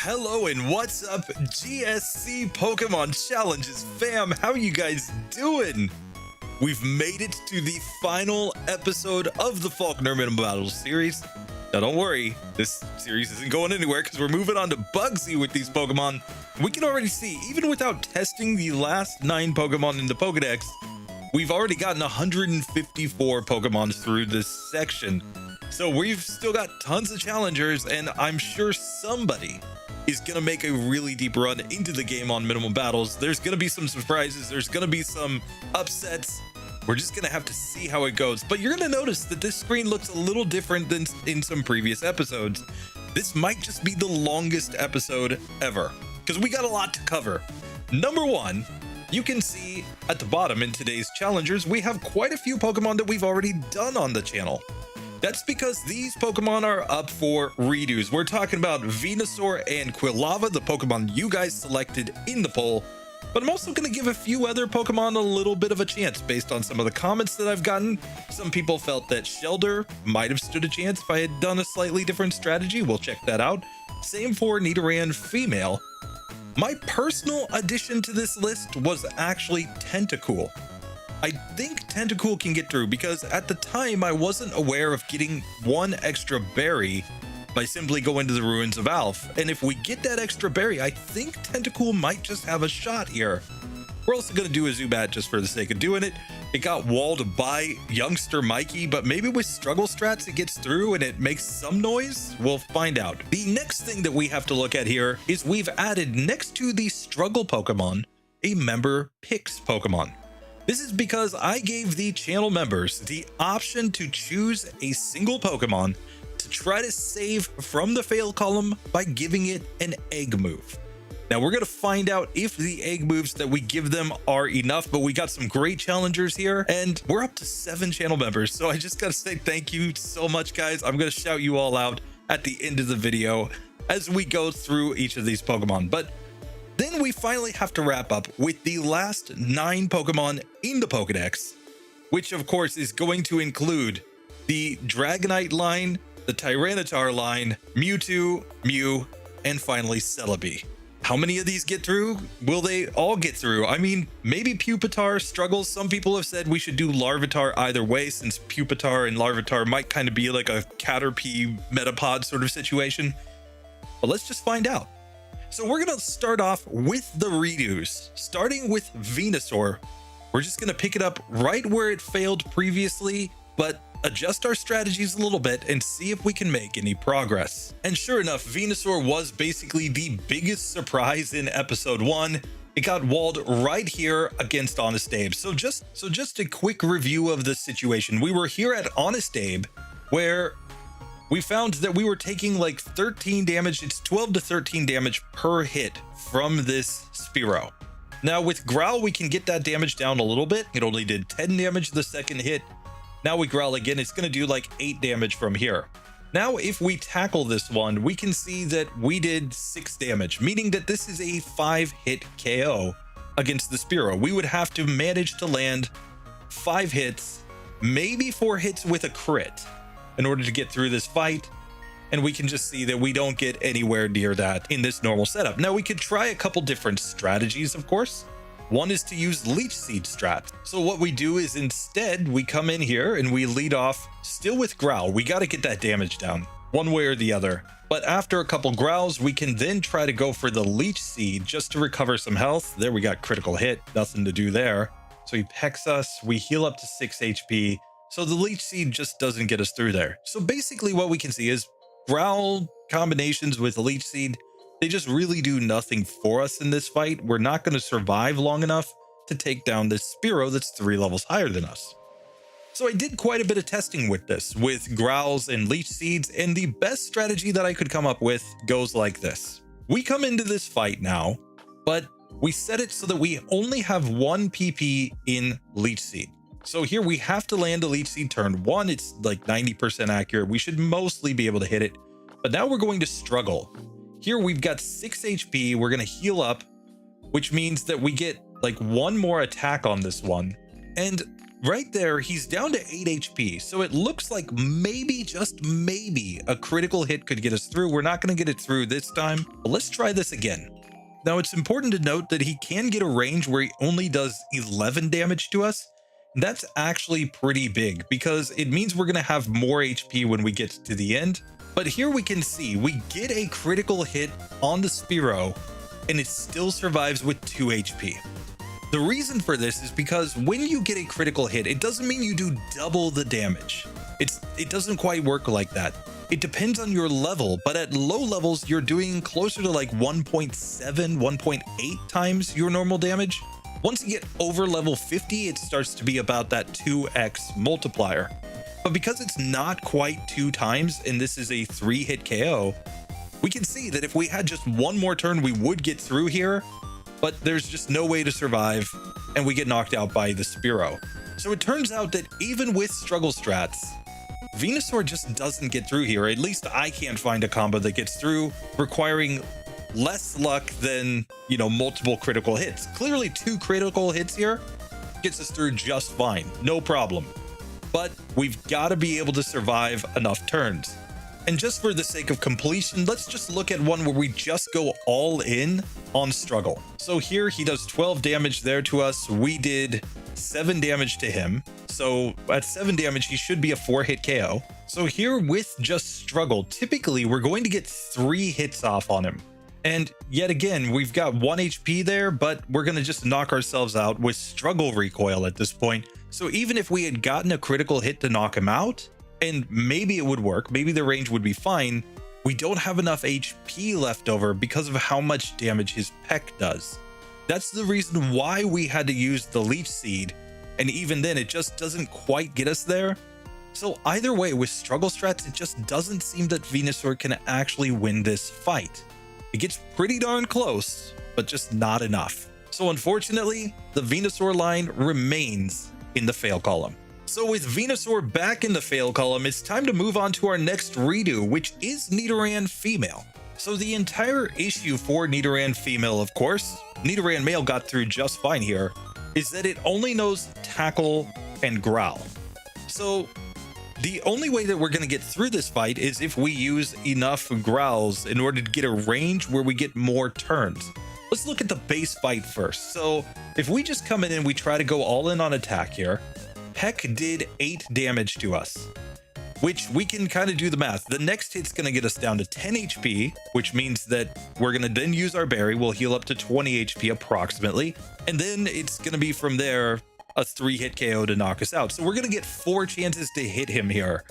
Hello and what's up, GSC Pokemon Challenges fam? How you guys doing? We've made it to the final episode of the Falkner Minimum Battles series. Now don't worry, this series isn't going anywhere because we're moving on to Bugsy with these Pokemon. We can already see, even without testing the last 9 Pokemon in the Pokedex, we've already gotten 154 Pokemon through this section. So we've still got tons of challengers, and I'm sure somebody is going to make a really deep run into the game on Minimum Battles. There's going to be some surprises. There's going to be some upsets. We're just going to have to see how it goes. But you're going to notice that this screen looks a little different than in some previous episodes. This might just be the longest episode ever because we got a lot to cover. Number one, you can see at the bottom in today's challengers, we have quite a few Pokemon that we've already done on the channel. That's because these Pokemon are up for redos. We're talking about Venusaur and Quilava, the Pokemon you guys selected in the poll. But I'm also going to give a few other Pokemon a little bit of a chance based on some of the comments that I've gotten. Some people felt that Shellder might have stood a chance if I had done a slightly different strategy. We'll check that out. Same for Nidoran Female. My personal addition to this list was actually Tentacool. I think Tentacool can get through because at the time I wasn't aware of getting one extra berry by simply going to the Ruins of Alph. And if we get that extra berry, I think Tentacool might just have a shot here. We're also going to do a Zubat just for the sake of doing it. It got walled by youngster Mikey, but maybe with struggle strats it gets through and it makes some noise. We'll find out. The next thing that we have to look at here is we've added next to the struggle Pokemon, a member picks Pokemon. This is because I gave the channel members the option to choose a single Pokemon to try to save from the fail column by giving it an egg move. Now we're going to find out if the egg moves that we give them are enough, but we got some great challengers here and we're up to 7 channel members. So I just got to say thank you so much, guys. I'm going to shout you all out at the end of the video as we go through each of these Pokemon. But then we finally have to wrap up with the last 9 Pokemon in the Pokedex, which of course is going to include the Dragonite line, the Tyranitar line, Mewtwo, Mew, and finally Celebi. How many of these get through? Will they all get through? I mean, maybe Pupitar struggles. Some people have said we should do Larvitar either way, since Pupitar and Larvitar might kind of be like a Caterpie Metapod sort of situation. But let's just find out. So we're going to start off with the redos, starting with Venusaur. We're just going to pick it up right where it failed previously, but adjust our strategies a little bit and see if we can make any progress. And sure enough, Venusaur was basically the biggest surprise in episode 1. It got walled right here against Honest Abe. So just a quick review of the situation. We were here at Honest Abe, where we found that we were taking like 13 damage. It's 12 to 13 damage per hit from this Spearow. Now with Growl, we can get that damage down a little bit. It only did 10 damage the second hit. Now we Growl again, it's going to do like 8 damage from here. Now if we tackle this one, we can see that we did 6 damage, meaning that this is a 5-hit KO against the Spearow. We would have to manage to land 5 hits, maybe 4 hits with a crit, in order to get through this fight. And we can just see that we don't get anywhere near that in this normal setup. Now we could try a couple different strategies, of course. One is to use Leech Seed strat. So what we do is instead we come in here and we lead off still with Growl. We got to get that damage down one way or the other. But after a couple Growls, we can then try to go for the Leech Seed just to recover some health. There we got critical hit, nothing to do there. So he pecks us, we heal up to 6 HP. So the Leech Seed just doesn't get us through there. So basically what we can see is Growl combinations with Leech Seed, they just really do nothing for us in this fight. We're not going to survive long enough to take down this Spearow that's 3 levels higher than us. So I did quite a bit of testing with this, with Growls and Leech Seeds, and the best strategy that I could come up with goes like this. We come into this fight now, but we set it so that we only have 1 PP in Leech Seed. So here we have to land a Leech Seed turn 1. It's like 90% accurate. We should mostly be able to hit it. But now we're going to struggle. Here we've got 6 HP. We're going to heal up, which means that we get like 1 more attack on this one. And right there, he's down to 8 HP. So it looks like maybe, just maybe, a critical hit could get us through. We're not going to get it through this time, but let's try this again. Now, it's important to note that he can get a range where he only does 11 damage to us. That's actually pretty big because it means we're going to have more HP when we get to the end. But here we can see we get a critical hit on the Spearow and it still survives with 2 HP. The reason for this is because when you get a critical hit, it doesn't mean you do double the damage. It doesn't quite work like that. It depends on your level, but at low levels, you're doing closer to like 1.7, 1.8 times your normal damage. Once you get over level 50, it starts to be about that 2x multiplier. But because it's not quite 2 times, and this is a 3-hit KO, we can see that if we had just one more turn, we would get through here, but there's just no way to survive, and we get knocked out by the Spearow. So it turns out that even with struggle strats, Venusaur just doesn't get through here. At least I can't find a combo that gets through, requiring less luck than, you know, multiple critical hits. Clearly 2 critical hits here gets us through just fine, no problem. But we've got to be able to survive enough turns. And just for the sake of completion, let's just look at one where we just go all in on struggle. So here he does 12 damage there to us. We did 7 damage to him. So at 7 damage, he should be a 4-hit KO. So here with just struggle, typically we're going to get 3 hits off on him. And yet again, we've got 1 HP there, but we're going to just knock ourselves out with struggle recoil at this point. So even if we had gotten a critical hit to knock him out, and maybe it would work, maybe the range would be fine, we don't have enough HP left over because of how much damage his peck does. That's the reason why we had to use the Leech Seed, and even then it just doesn't quite get us there. So either way, with struggle strats, it just doesn't seem that Venusaur can actually win this fight. It gets pretty darn close, but just not enough. So unfortunately, the Venusaur line remains in the fail column. So with Venusaur back in the fail column, it's time to move on to our next redo, which is Nidoran Female. So the entire issue for Nidoran Female, of course, Nidoran Male got through just fine here, is that it only knows Tackle and Growl. So the only way that we're going to get through this fight is if we use enough Growls in order to get a range where we get more turns. Let's look at the base fight first. So if we just come in and we try to go all in on attack here, Peck did 8 damage to us, which we can kind of do the math. The next hit's going to get us down to 10 HP, which means that we're going to then use our berry. We'll heal up to 20 HP approximately. And then it's going to be from there a 3-hit KO to knock us out. So we're going to get 4 chances to hit him here.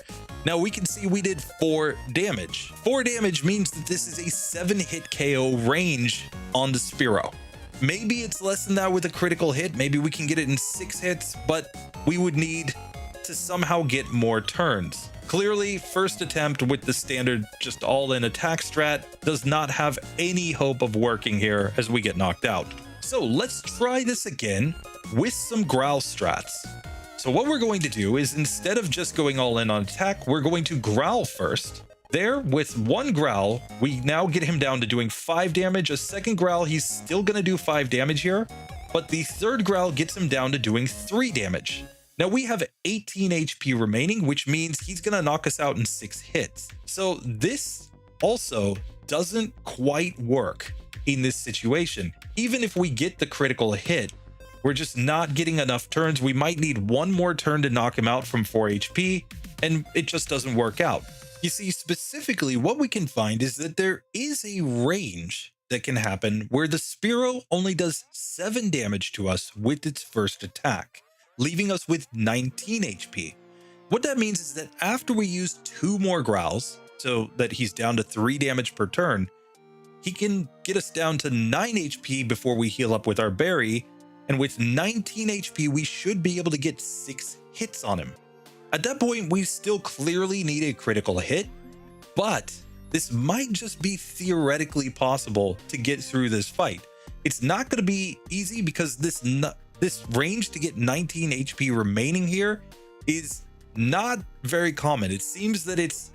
Now we can see we did 4 damage. 4 damage means that this is a 7-hit KO range on the Spearow. Maybe it's less than that with a critical hit. Maybe we can get it in 6 hits, but we would need to somehow get more turns. Clearly, first attempt with the standard just all-in attack strat does not have any hope of working here as we get knocked out. So let's try this again with some growl strats. So what we're going to do is, instead of just going all in on attack, we're going to growl first. There, with 1 growl, we now get him down to doing 5 damage. A second growl, he's still going to do 5 damage here, but the third growl gets him down to doing 3 damage. Now we have 18 HP remaining, which means he's going to knock us out in 6 hits. So this also doesn't quite work in this situation. Even if we get the critical hit, we're just not getting enough turns. We might need 1 more turn to knock him out from 4 HP, and it just doesn't work out. You see, specifically what we can find is that there is a range that can happen where the Spearow only does 7 damage to us with its first attack, leaving us with 19 HP. What that means is that after we use 2 more growls, so that he's down to 3 damage per turn, he can get us down to 9 HP before we heal up with our berry, and with 19 HP, we should be able to get 6 hits on him. At that point, we still clearly need a critical hit, but this might just be theoretically possible to get through this fight. It's not going to be easy because this range to get 19 HP remaining here is not very common. It seems that it's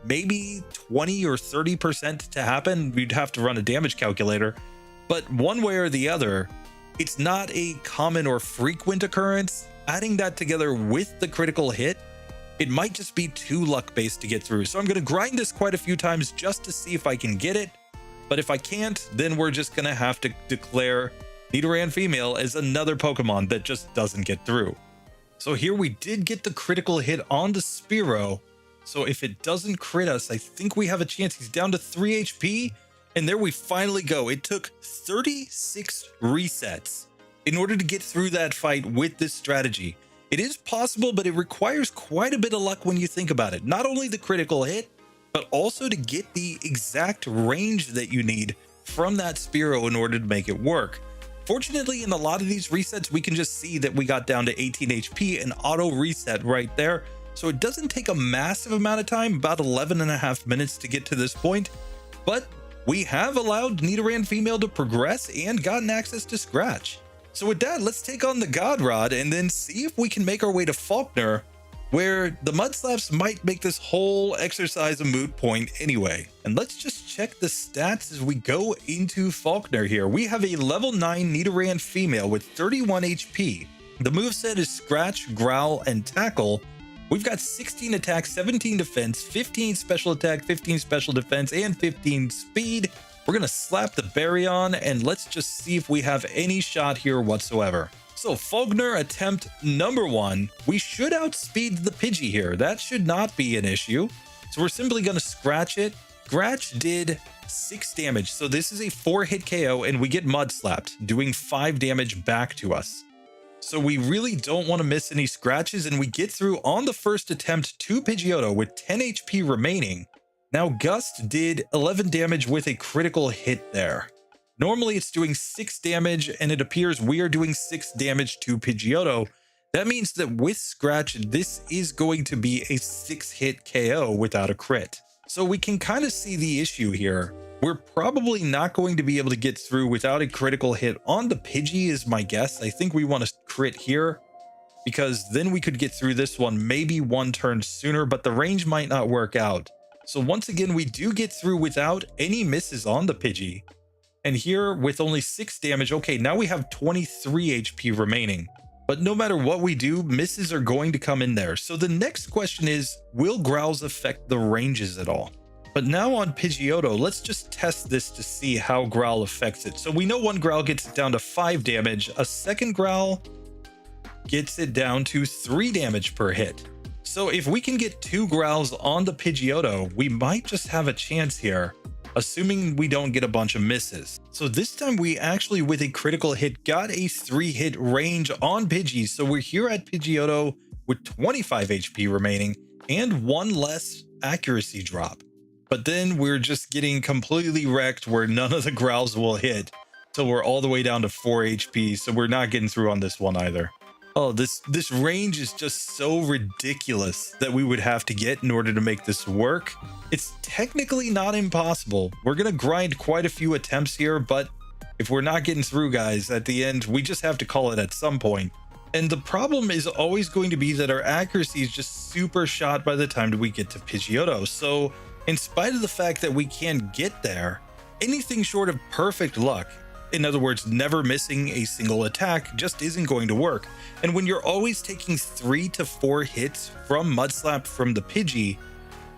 maybe 20 or 30% to happen. We'd have to run a damage calculator, but one way or the other, it's not a common or frequent occurrence adding that together with the critical hit, it might just be too luck-based to get through. So I'm going to grind this quite a few times just to see if I can get it. But if I can't, then we're just going to have to declare Nidoran female as another Pokemon that just doesn't get through. So here we did get the critical hit on the Spearow. So if it doesn't crit us, I think we have a chance. He's down to 3 HP. And there we finally go. It took 36 resets in order to get through that fight with this strategy. It is possible, but it requires quite a bit of luck when you think about it. Not only the critical hit, but also to get the exact range that you need from that Spearow in order to make it work. Fortunately, in a lot of these resets, we can just see that we got down to 18 HP and auto reset right there. So it doesn't take a massive amount of time, about 11.5 minutes to get to this point. But we have allowed Nidoran female to progress and gotten access to Scratch. So with that, let's take on the God Rod and then see if we can make our way to Falkner, where the Mud Slaps might make this whole exercise a moot point anyway. And let's just check the stats as we go into Falkner here. We have a level 9 Nidoran female with 31 HP. The moveset is Scratch, Growl, and Tackle. We've got 16 attack, 17 defense, 15 special attack, 15 special defense, and 15 speed. We're going to slap the berry on, and let's just see if we have any shot here whatsoever. So Falkner attempt number 1. We should outspeed the Pidgey here. That should not be an issue. So we're simply going to Scratch it. Scratch did 6 damage. So this is a 4-hit KO, and we get Mud Slapped, doing 5 damage back to us. So we really don't want to miss any scratches, and we get through on the first attempt to Pidgeotto with 10 HP remaining. Now Gust did 11 damage with a critical hit there. Normally it's doing 6 damage, and it appears we are doing 6 damage to Pidgeotto. That means that with Scratch, this is going to be a 6-hit KO without a crit. So we can kind of see the issue here. We're probably not going to be able to get through without a critical hit on the Pidgey is my guess. I think we want to crit here because then we could get through this one maybe one turn sooner, but the range might not work out. So once again, we do get through without any misses on the Pidgey. And here with only 6 damage, okay, now we have 23 HP remaining. But no matter what we do, misses are going to come in there. So the next question is, will Growls affect the ranges at all? But now on Pidgeotto, let's just test this to see how Growl affects it. So we know one Growl gets it down to 5 damage. A second Growl gets it down to 3 damage per hit. So if we can get 2 Growls on the Pidgeotto, we might just have a chance here, assuming we don't get a bunch of misses. So this time we actually, with a critical hit, got a 3-hit range on Pidgey. So we're here at Pidgeotto with 25 HP remaining and 1 less accuracy drop. But then we're just getting completely wrecked where none of the Growls will hit till we're all the way down to 4 HP. So we're not getting through on this one either. Oh, this range is just so ridiculous that we would have to get in order to make this work. It's technically not impossible. We're going to grind quite a few attempts here, but if we're not getting through, guys, at the end, we just have to call it at some point. And the problem is always going to be that our accuracy is just super shot by the time that we get to Pidgeotto. So in spite of the fact that we can get there, anything short of perfect luck, in other words, never missing a single attack, just isn't going to work. And when you're always taking 3 to 4 hits from Mudslap from the Pidgey,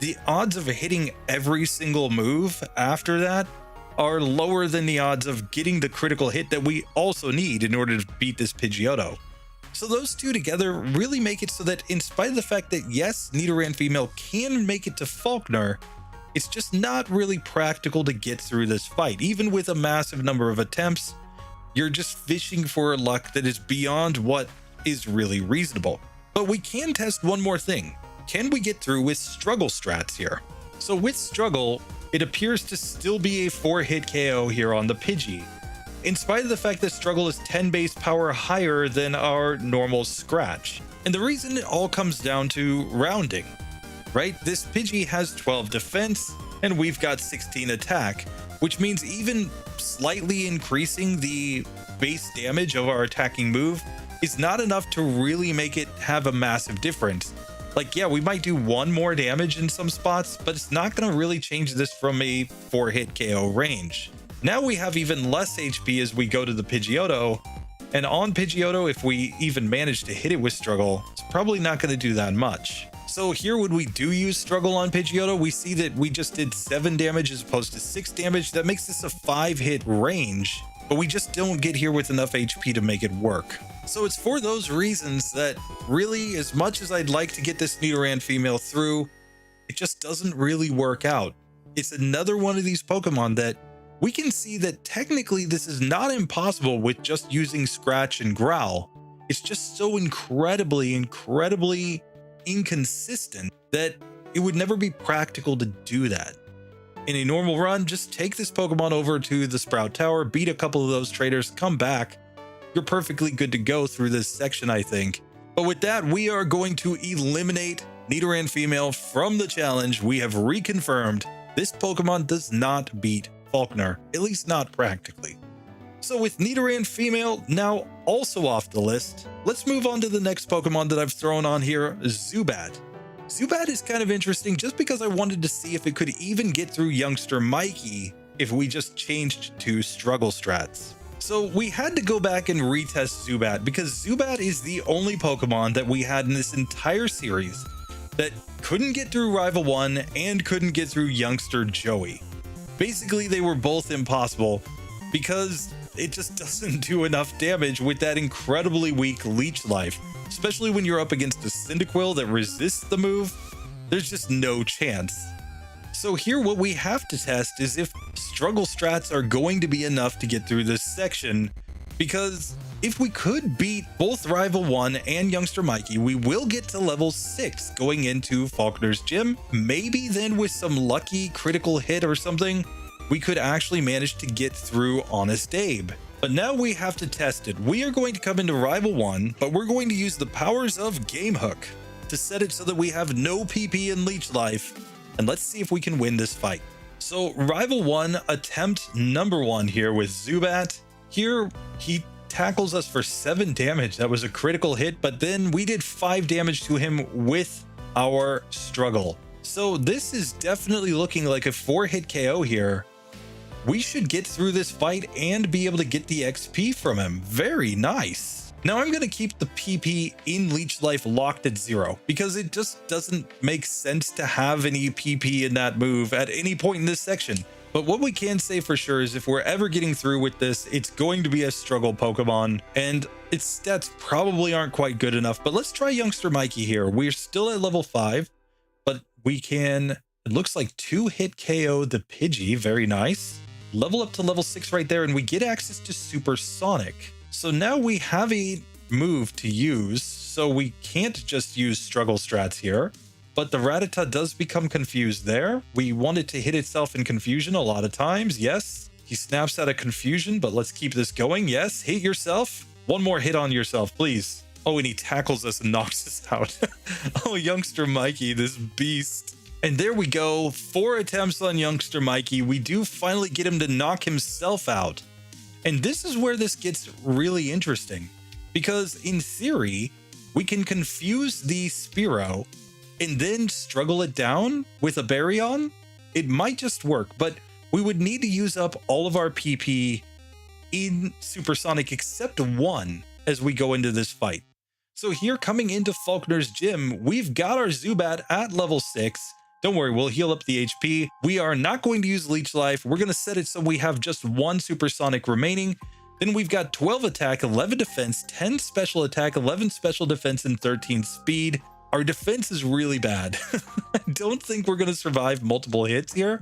the odds of hitting every single move after that are lower than the odds of getting the critical hit that we also need in order to beat this Pidgeotto. So those two together really make it so that in spite of the fact that yes, Nidoran female can make it to Falkner, it's just not really practical to get through this fight. Even with a massive number of attempts, you're just fishing for luck that is beyond what is really reasonable. But we can test one more thing. Can we get through with struggle strats here? So with struggle, it appears to still be a 4-hit KO here on the Pidgey, in spite of the fact that struggle is 10 base power higher than our normal scratch. And the reason it all comes down to rounding, right? This Pidgey has 12 defense and we've got 16 attack, which means even slightly increasing the base damage of our attacking move is not enough to really make it have a massive difference. Like, yeah, we might do 1 more damage in some spots, but it's not going to really change this from a 4-hit KO range. Now we have even less HP as we go to the Pidgeotto, And on Pidgeotto, if we even manage to hit it with Struggle, it's probably not going to do that much. So here, when we do use Struggle on Pidgeotto, we see that we just did 7 damage as opposed to 6 damage. That makes this a 5-hit range, but we just don't get here with enough HP to make it work. So it's for those reasons that really, as much as I'd like to get this Nidoran female through, it just doesn't really work out. It's another one of these Pokemon that we can see that technically this is not impossible with just using Scratch and Growl. It's just so incredibly inconsistent that it would never be practical to do that. In a normal run, just take this Pokemon over to the Sprout Tower, beat a couple of those traders, come back. You're perfectly good to go through this section, I think. But with that, we are going to eliminate Nidoran female from the challenge. We have reconfirmed this Pokemon does not beat Falkner, at least not practically. So with Nidoran female now also off the list, let's move on to the next Pokemon that I've thrown on here, Zubat. Zubat is kind of interesting just because I wanted to see if it could even get through youngster Mikey if we just changed to struggle strats. So we had to go back and retest Zubat because Zubat is the only Pokemon that we had in this entire series that couldn't get through Rival 1 and couldn't get through youngster Joey. Basically, they were both impossible because it just doesn't do enough damage with that incredibly weak Leech Life. Especially when you're up against a Cyndaquil that resists the move, there's just no chance. So here what we have to test is if struggle strats are going to be enough to get through this section, because if we could beat both Rival 1 and youngster Mikey, we will get to level 6 going into Falkner's gym. Maybe then with some lucky critical hit or something, we could actually manage to get through Honest Abe. But now we have to test it. We are going to come into Rival 1, but we're going to use the powers of Game Hook to set it so that we have no PP and Leech Life. And let's see if we can win this fight. So Rival 1, attempt number 1 here with Zubat. Here, he tackles us for 7 damage. That was a critical hit, but then we did 5 damage to him with our struggle. So this is definitely looking like a 4-hit KO here. We should get through this fight and be able to get the XP from him. Very nice. Now I'm going to keep the PP in Leech Life locked at 0 because it just doesn't make sense to have any PP in that move at any point in this section. But what we can say for sure is if we're ever getting through with this, it's going to be a struggle Pokemon, and its stats probably aren't quite good enough. But let's try youngster Mikey here. We're still at level 5, but we can, it looks like 2-hit KO the Pidgey. Very nice. Level up to level 6 right there, and we get access to Supersonic. So now we have a move to use, so we can't just use struggle strats here. But the Rattata does become confused there. We want it to hit itself in confusion a lot of times. Yes, he snaps out of confusion, but let's keep this going. Yes, hit yourself. One more hit on yourself, please. Oh, and he tackles us and knocks us out. Oh, youngster Mikey, this beast. And there we go. 4 attempts on youngster Mikey. We do finally get him to knock himself out. And this is where this gets really interesting, because in theory, we can confuse the Spearow and then struggle it down with a Baryon. It might just work, but we would need to use up all of our PP in Supersonic except 1 as we go into this fight. So here, coming into Falkner's gym, we've got our Zubat at level 6. Don't worry, we'll heal up the HP. We are not going to use Leech Life. We're going to set it so we have just 1 Supersonic remaining. Then we've got 12 attack, 11 defense, 10 special attack, 11 special defense, and 13 speed. Our defense is really bad. I don't think we're going to survive multiple hits here,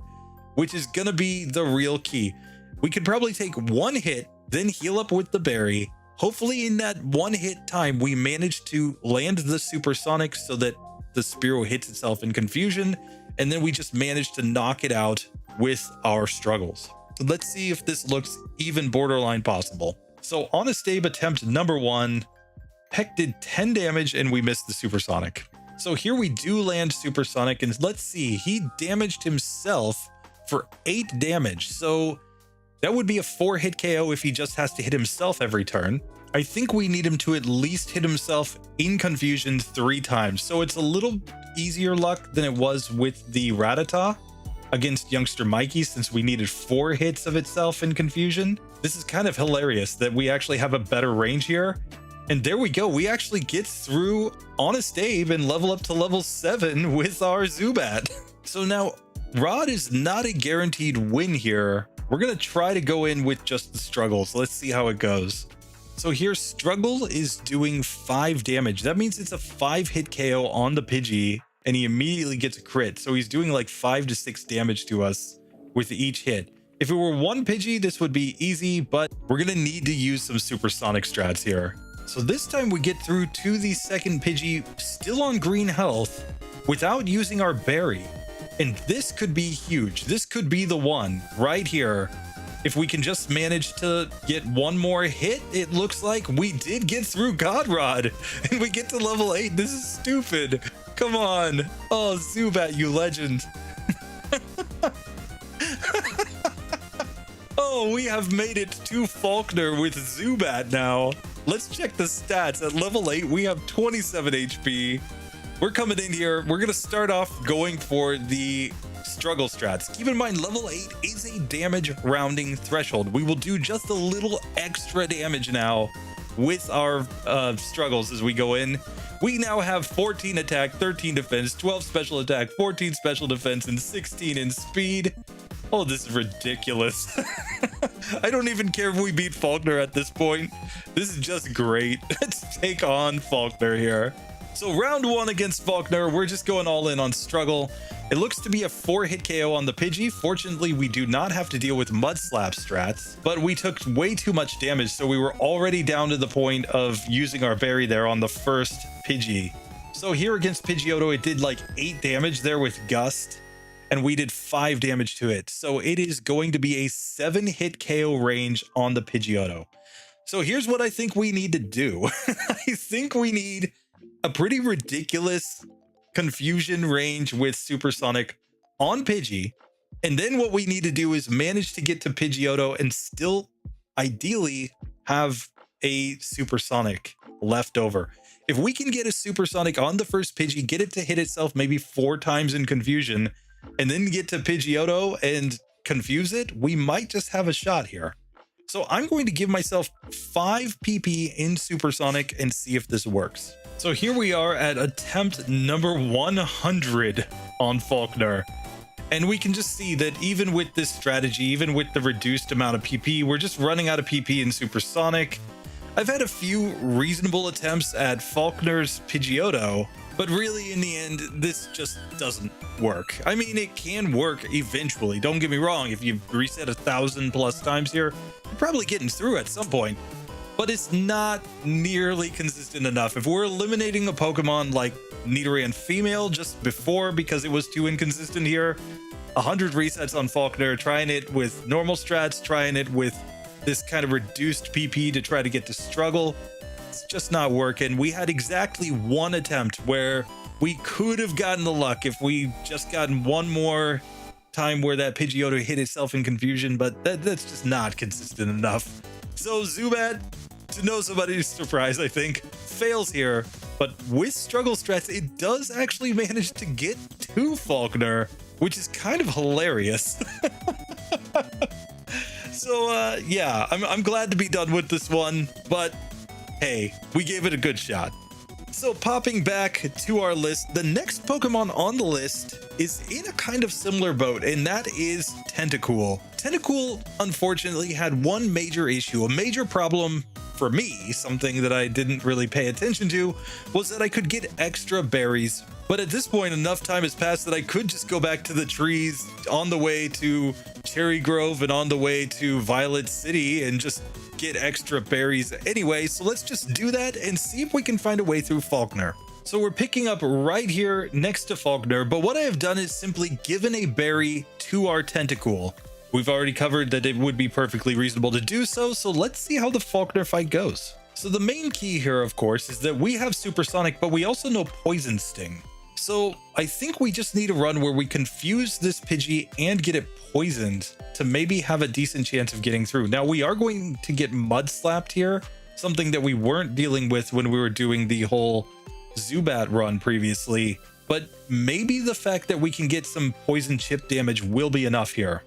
which is going to be the real key. We could probably take 1 hit, then heal up with the berry. Hopefully in that 1 hit time, we manage to land the Supersonic so that the Spearow hits itself in confusion, and then we just manage to knock it out with our struggles. So let's see if this looks even borderline possible. So Honest Abe attempt number 1, Peck did 10 damage and we missed the Supersonic. So here we do land Supersonic, and let's see, he damaged himself for 8 damage. So that would be a 4-hit KO if he just has to hit himself every turn. I think we need him to at least hit himself in confusion 3 times. So it's a little easier luck than it was with the Rattata. against youngster Mikey since we needed 4 hits of itself in confusion. This is kind of hilarious that we actually have a better range here. And there we go. We actually get through Honest Abe and level up to level 7 with our Zubat. So now Rod is not a guaranteed win here. We're going to try to go in with just the struggles. Let's see how it goes. So here, Struggle is doing 5 damage. That means it's a 5-hit KO on the Pidgey, and he immediately gets a crit. So he's doing like 5 to 6 damage to us with each hit. If it were one Pidgey, this would be easy, but we're going to need to use some supersonic strats here. So this time we get through to the second Pidgey, still on green health, without using our berry. And this could be huge. This could be the one right here. If we can just manage to get one more hit, it looks like we did get through God Rod and we get to level 8. This is stupid. Come on. Oh, Zubat, you legend. Oh, we have made it to Falkner with Zubat now. Let's check the stats. At level 8, we have 27 HP. We're coming in here. We're going to start off going for the struggle strats. Keep in mind, level 8 is a damage rounding threshold. We will do just a little extra damage now with our struggles as we go in. We now have 14 attack, 13 defense, 12 special attack, 14 special defense, and 16 in speed. Oh, this is ridiculous. I don't even care if we beat Falkner at this point. This is just great. Let's take on Falkner here. So round 1 against Falkner, we're just going all in on struggle. It looks to be a 4-hit KO on the Pidgey. Fortunately, we do not have to deal with Mud Slap strats, but we took way too much damage, so we were already down to the point of using our berry there on the first Pidgey. So here against Pidgeotto, it did like 8 damage there with Gust, and we did 5 damage to it. So it is going to be a 7-hit KO range on the Pidgeotto. So here's what I think we need to do. I think we need a pretty ridiculous confusion range with Supersonic on Pidgey. And then what we need to do is manage to get to Pidgeotto and still ideally have a Supersonic left over. If we can get a Supersonic on the first Pidgey, get it to hit itself maybe 4 times in confusion, and then get to Pidgeotto and confuse it, we might just have a shot here. So I'm going to give myself 5 PP in Supersonic and see if this works. So here we are at attempt number 100 on Falkner. And we can just see that even with this strategy, even with the reduced amount of PP, we're just running out of PP in Supersonic. I've had a few reasonable attempts at Falkner's Pidgeotto, but really in the end, this just doesn't work. I mean, it can work eventually. Don't get me wrong. If you reset 1,000+ times here, you're probably getting through at some point. But it's not nearly consistent enough. If we're eliminating a Pokemon like Nidoran female just before because it was too inconsistent here, 100 resets on Falkner, trying it with normal strats, trying it with this kind of reduced PP to try to get to struggle, it's just not working. We had exactly 1 attempt where we could have gotten the luck if we just gotten 1 more time where that Pidgeotto hit itself in confusion, but that's just not consistent enough. So Zubat, to no somebody's surprise, I think, fails here, but with struggle strats, it does actually manage to get to Falkner, which is kind of hilarious. So yeah, I'm glad to be done with this one, but hey, we gave it a good shot. So popping back to our list, the next Pokemon on the list is in a kind of similar boat, and that is Tentacool. Tentacool, unfortunately, had one major issue, a major problem for me, something that I didn't really pay attention to, was that I could get extra berries. But at this point, enough time has passed that I could just go back to the trees on the way to Cherry Grove and on the way to Violet City and just get extra berries anyway. So let's just do that and see if we can find a way through Falkner. So we're picking up right here next to Falkner, but what I have done is simply given a berry to our Tentacool. We've already covered that it would be perfectly reasonable to do so, so let's see how the Falkner fight goes. So the main key here, of course, is that we have Supersonic, but we also know Poison Sting. So I think we just need a run where we confuse this Pidgey and get it poisoned to maybe have a decent chance of getting through. Now we are going to get Mud Slapped here, something that we weren't dealing with when we were doing the whole Zubat run previously. but maybe the fact that we can get some poison chip damage will be enough here.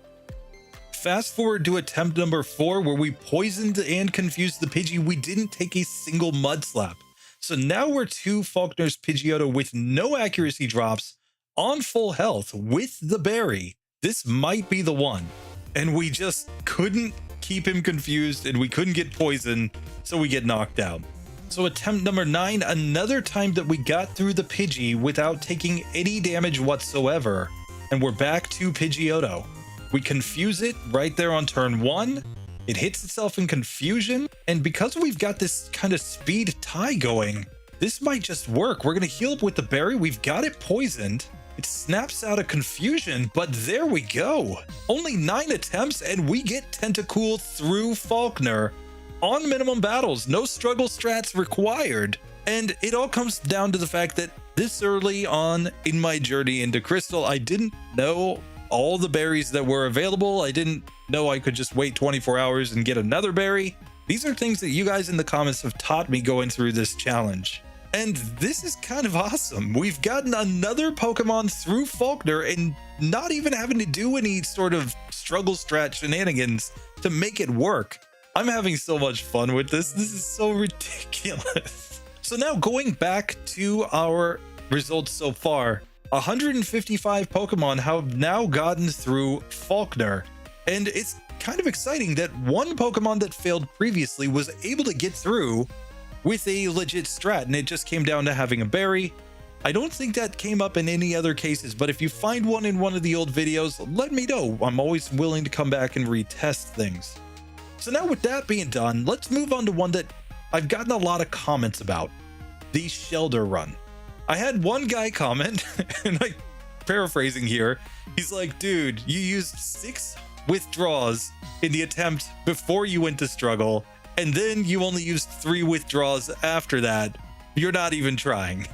Fast forward to attempt number 4, where we poisoned and confused the Pidgey. We didn't take a single mud slap. So now we're 2 Falkner's Pidgeotto with no accuracy drops on full health with the berry. This might be the one. And we just couldn't keep him confused and we couldn't get poisoned, so we get knocked out. So attempt number 9, another time that we got through the Pidgey without taking any damage whatsoever. And we're back to Pidgeotto. We confuse it right there on turn 1. It hits itself in confusion. And because we've got this kind of speed tie going, this might just work. We're going to heal up with the berry. We've got it poisoned. It snaps out of confusion, but there we go. Only 9 attempts and we get Tentacool through Falkner on minimum battles. No struggle strats required. And it all comes down to the fact that this early on in my journey into Crystal, I didn't know all the berries that were available. I didn't know I could just wait 24 hours and get another berry. These are things that you guys in the comments have taught me going through this challenge. And this is kind of awesome. We've gotten another Pokemon through Falkner and not even having to do any sort of struggle strat shenanigans to make it work. I'm having so much fun with this. This is so ridiculous. So now going back to our results so far, 155 Pokemon have now gotten through Falkner. And it's kind of exciting that one Pokemon that failed previously was able to get through with a legit strat, and it just came down to having a berry. I don't think that came up in any other cases, but if you find one in one of the old videos, let me know. I'm always willing to come back and retest things. So now with that being done, let's move on to one that I've gotten a lot of comments about, the Shellder run. I had one guy comment, and I'm paraphrasing here, he's like, dude, you used 6 withdraws in the attempt before you went to struggle, and then you only used 3 withdraws after that. You're not even trying.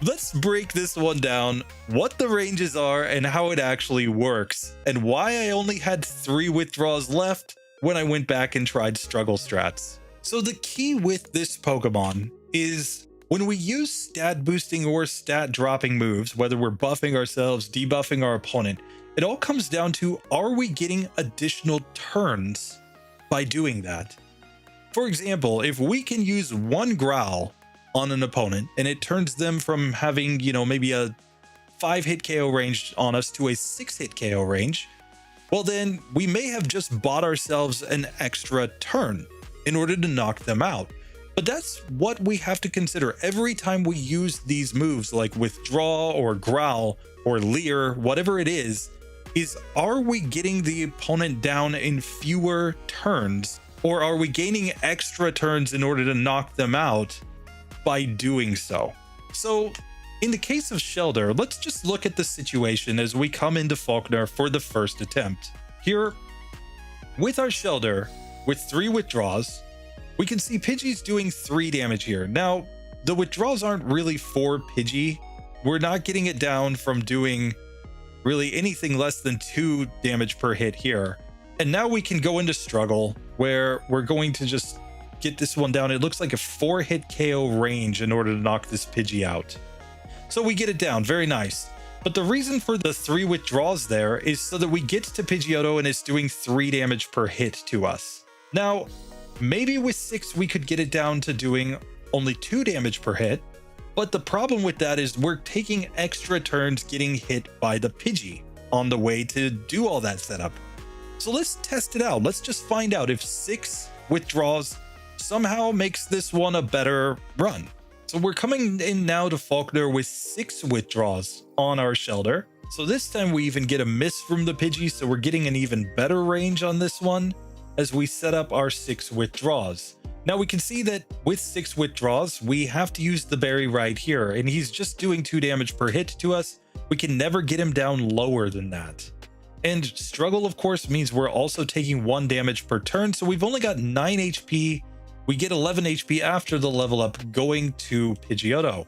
Let's break this one down, what the ranges are and how it actually works, and why I only had 3 withdraws left when I went back and tried struggle strats. So the key with this Pokemon is when we use stat boosting or stat dropping moves, whether we're buffing ourselves, debuffing our opponent, it all comes down to, are we getting additional turns by doing that? For example, if we can use 1 growl on an opponent and it turns them from having, maybe a 5-hit KO range on us to a 6-hit KO range, well then we may have just bought ourselves an extra turn in order to knock them out. But that's what we have to consider every time we use these moves like withdraw or growl or leer, whatever it is are we getting the opponent down in fewer turns, or are we gaining extra turns in order to knock them out by doing so? So in the case of Shellder, let's just look at the situation as we come into Falkner for the first attempt. Here, with our Shellder, with 3 withdraws, we can see Pidgey's doing 3 damage here. Now, the withdrawals aren't really for Pidgey. We're not getting it down from doing really anything less than 2 damage per hit here. And now we can go into struggle where we're going to just get this one down. It looks like a 4-hit KO range in order to knock this Pidgey out. So we get it down, very nice. But the reason for the 3 withdraws there is so that we get to Pidgeotto and it's doing 3 damage per hit to us. Now, maybe with 6 we could get it down to doing only 2 damage per hit, but the problem with that is we're taking extra turns getting hit by the Pidgey on the way to do all that setup. So let's test it out. Let's just find out if 6 withdraws somehow makes this one a better run. So we're coming in now to Falkner with 6 withdraws on our Shellder. So this time we even get a miss from the Pidgey, so we're getting an even better range on this one as we set up our 6 withdraws. Now we can see that with 6 withdraws, we have to use the berry right here, and he's just doing 2 damage per hit to us. We can never get him down lower than that. And struggle, of course, means we're also taking 1 damage per turn, so we've only got 9 HP. We get 11 HP after the level up going to Pidgeotto.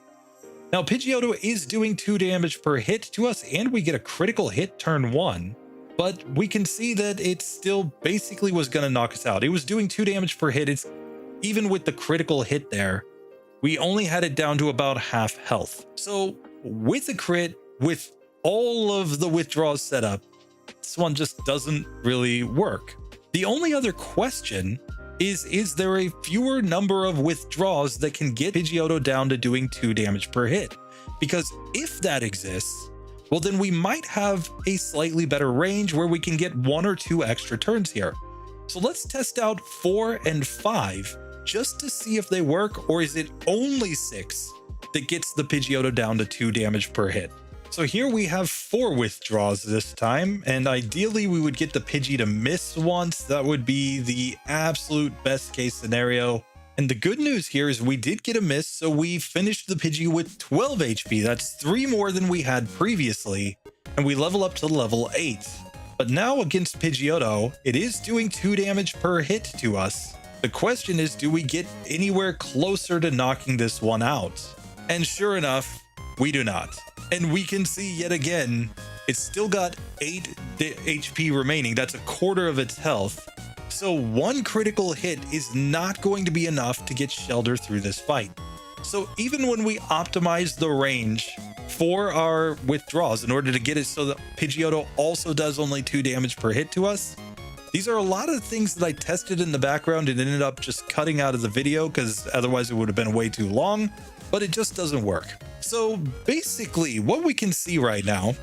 Now Pidgeotto is doing 2 damage per hit to us, and we get a critical hit turn 1. But we can see that it still basically was going to knock us out. It was doing 2 damage per hit. It's even with the critical hit there, we only had it down to about half health. So with a crit, with all of the withdrawals set up, this one just doesn't really work. The only other question is there a fewer number of withdrawals that can get Pidgeotto down to doing 2 damage per hit? Because if that exists, well, then we might have a slightly better range where we can get 1 or 2 extra turns here. So let's test out 4 and 5 just to see if they work, or is it only 6 that gets the Pidgeotto down to 2 damage per hit? So here we have 4 withdraws this time, and ideally we would get the Pidgey to miss once. That would be the absolute best case scenario. And the good news here is we did get a miss, so we finished the Pidgey with 12 HP. That's 3 more than we had previously, and we level up to level 8. But now against Pidgeotto, it is doing 2 damage per hit to us. The question is, do we get anywhere closer to knocking this one out? And sure enough, we do not. And we can see yet again, it's still got 8 HP remaining. That's a quarter of its health. So 1 critical hit is not going to be enough to get Shellder through this fight. So even when we optimize the range for our withdrawals in order to get it so that Pidgeotto also does only 2 damage per hit to us, these are a lot of things that I tested in the background and ended up just cutting out of the video because otherwise it would have been way too long, but it just doesn't work. So basically what we can see right now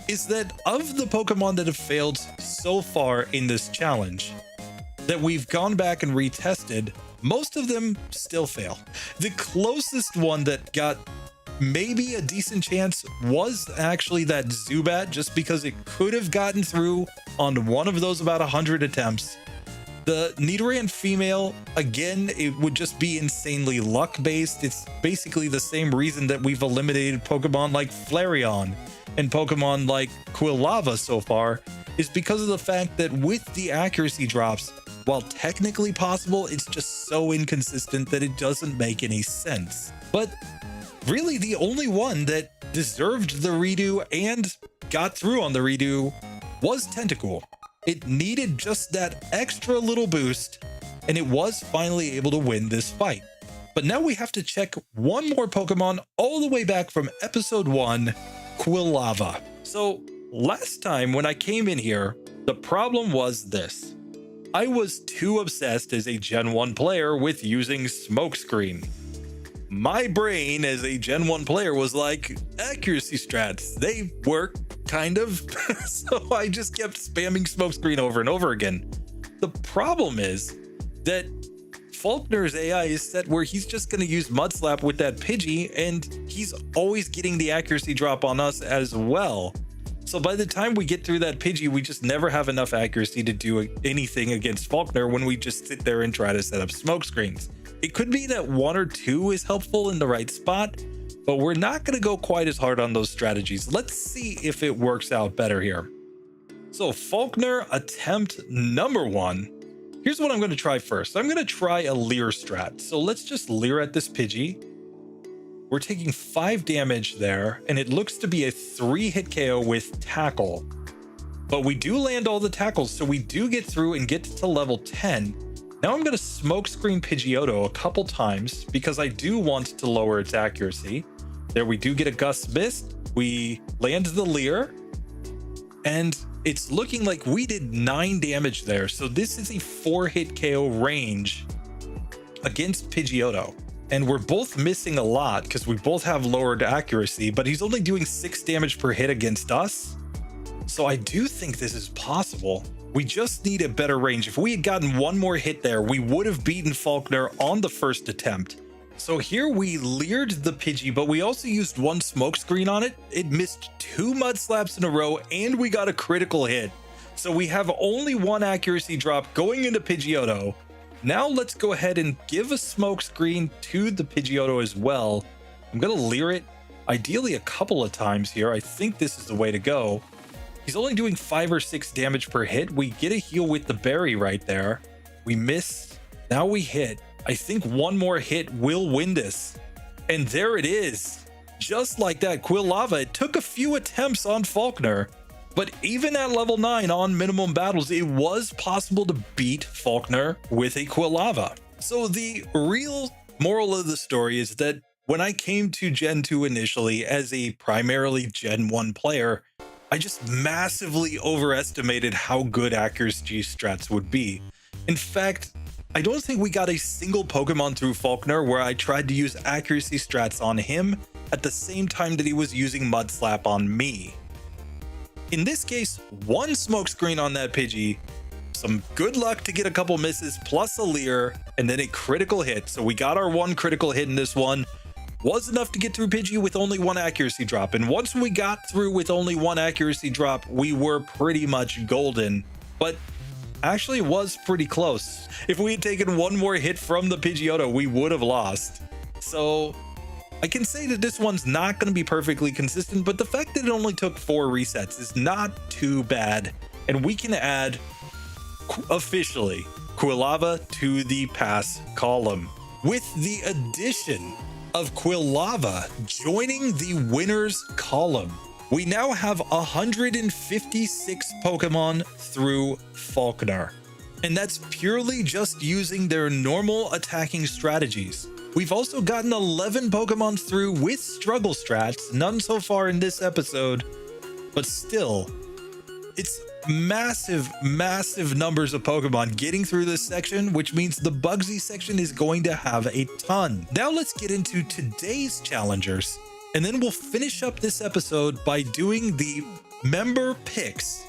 is that of the Pokemon that have failed so far in this challenge that we've gone back and retested, most of them still fail. The closest one that got maybe a decent chance was actually that Zubat, just because it could have gotten through on one of those about 100 attempts. The Nidoran female, again, it would just be insanely luck-based. It's basically the same reason that we've eliminated Pokemon like Flareon and Pokemon like Quilava so far, is because of the fact that with the accuracy drops, while technically possible, it's just so inconsistent that it doesn't make any sense. But really the only one that deserved the redo and got through on the redo was Tentacool. It needed just that extra little boost, and it was finally able to win this fight. But now we have to check one more Pokemon all the way back from episode 1, Quilava. So last time when I came in here, the problem was this. I was too obsessed as a Gen 1 player with using Smokescreen. My brain as a Gen 1 player was like, accuracy strats, they work, kind of. So I just kept spamming Smokescreen over and over again. The problem is that Falkner's AI is set where he's just going to use Mud Slap with that Pidgey, and he's always getting the accuracy drop on us as well. So by the time we get through that Pidgey, we just never have enough accuracy to do anything against Falkner when we just sit there and try to set up Smokescreens. It could be that 1 or 2 is helpful in the right spot, but we're not going to go quite as hard on those strategies. Let's see if it works out better here. So Falkner attempt number 1. Here's what I'm going to try first. I'm going to try a Leer strat. So let's just Leer at this Pidgey. We're taking 5 damage there, and it looks to be a 3-hit KO with Tackle. But we do land all the tackles, so we do get through and get to level 10. Now I'm going to Smokescreen Pidgeotto a couple times because I do want to lower its accuracy. There we do get a Gust Mist. We land the Leer, and it's looking like we did 9 damage there. So this is a 4-hit KO range against Pidgeotto. And we're both missing a lot because we both have lowered accuracy, but he's only doing 6 damage per hit against us. So I do think this is possible. We just need a better range. If we had gotten 1 more hit there, we would have beaten Falkner on the first attempt. So here we leered the Pidgey, but we also used 1 Smokescreen on it. It missed 2 Mud Slaps in a row, and we got a critical hit. So we have only 1 accuracy drop going into Pidgeotto. Now let's go ahead and give a Smokescreen to the Pidgeotto as well. I'm going to Leer it, ideally a couple of times here. I think this is the way to go. He's only doing 5 or 6 damage per hit. We get a heal with the berry right there. We missed. Now we hit. I think 1 more hit will win this. And there it is. Just like that, Quilava. It took a few attempts on Falkner, but even at level 9 on minimum battles, it was possible to beat Falkner with a Quilava. So the real Moral of the story is that when I came to Gen 2 initially as a primarily Gen 1 player, I just massively overestimated how good accuracy strats would be. In fact, I don't think we got a single Pokemon through Falkner where I tried to use accuracy strats on him at the same time that he was using Mud Slap on me. In this case, one smokescreen on that Pidgey, some good luck to get a couple misses plus a Leer, and then a critical hit. So we got our one critical hit in this one. Was enough to get through Pidgey with only one accuracy drop. And once we got through with only one accuracy drop, we were pretty much golden. But actually it was pretty close. If we had taken one more hit from the Pidgeotto, we would have lost. So I can say that this one's not going to be perfectly consistent, but the fact that it only took 4 resets is not too bad. And we can add officially Quilava to the pass column. With the addition of Quilava joining the winners column, we now have 156 Pokemon through Falkner. And that's purely just using their normal attacking strategies. We've also gotten 11 Pokemon through with struggle strats, none so far in this episode, but still, it's massive numbers of Pokemon getting through this section, which means the Bugsy section is going to have a ton. Now let's get into today's challengers, and then we'll finish up this episode by doing the member picks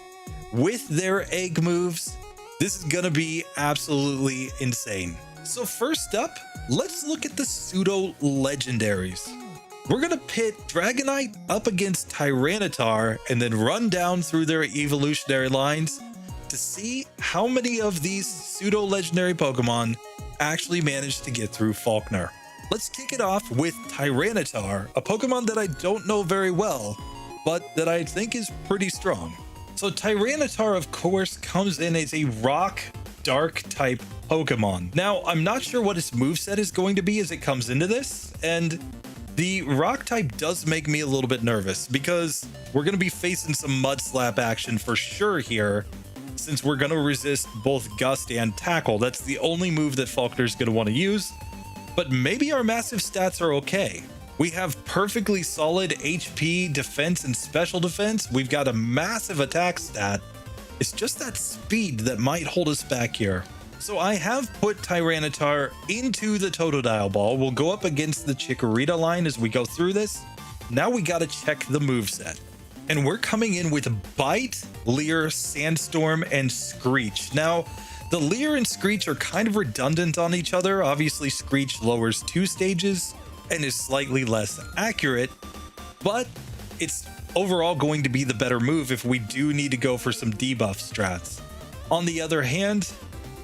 with their egg moves. This is gonna be absolutely insane. So first up, let's look at the pseudo legendaries. We're gonna pit Dragonite up against Tyranitar and then run down through their evolutionary lines to see how many of these pseudo legendary Pokemon actually managed to get through Falkner. Let's kick it off with Tyranitar, a Pokemon that I don't know very well, but that I think is pretty strong. So Tyranitar, of course, comes in as a rock dark type Pokemon. Now, I'm not sure what its moveset is going to be as it comes into this, and the rock type does make me a little bit nervous because we're going to be facing some Mud Slap action for sure here, since we're going to resist both Gust and Tackle. That's the only move that Falkner's going to want to use, but maybe our massive stats are okay. We have perfectly solid HP, defense, and special defense. We've got a massive attack stat. It's just that speed that might hold us back here. So I have put Tyranitar into the Totodile Ball. We'll go up against the Chikorita line as we go through this. Now we got to check the moveset. And we're coming in with Bite, Leer, Sandstorm, and Screech. Now, the Leer and Screech are kind of redundant on each other. Obviously, Screech lowers 2 stages and is slightly less accurate, but it's overall going to be the better move if we do need to go for some debuff strats. On the other hand,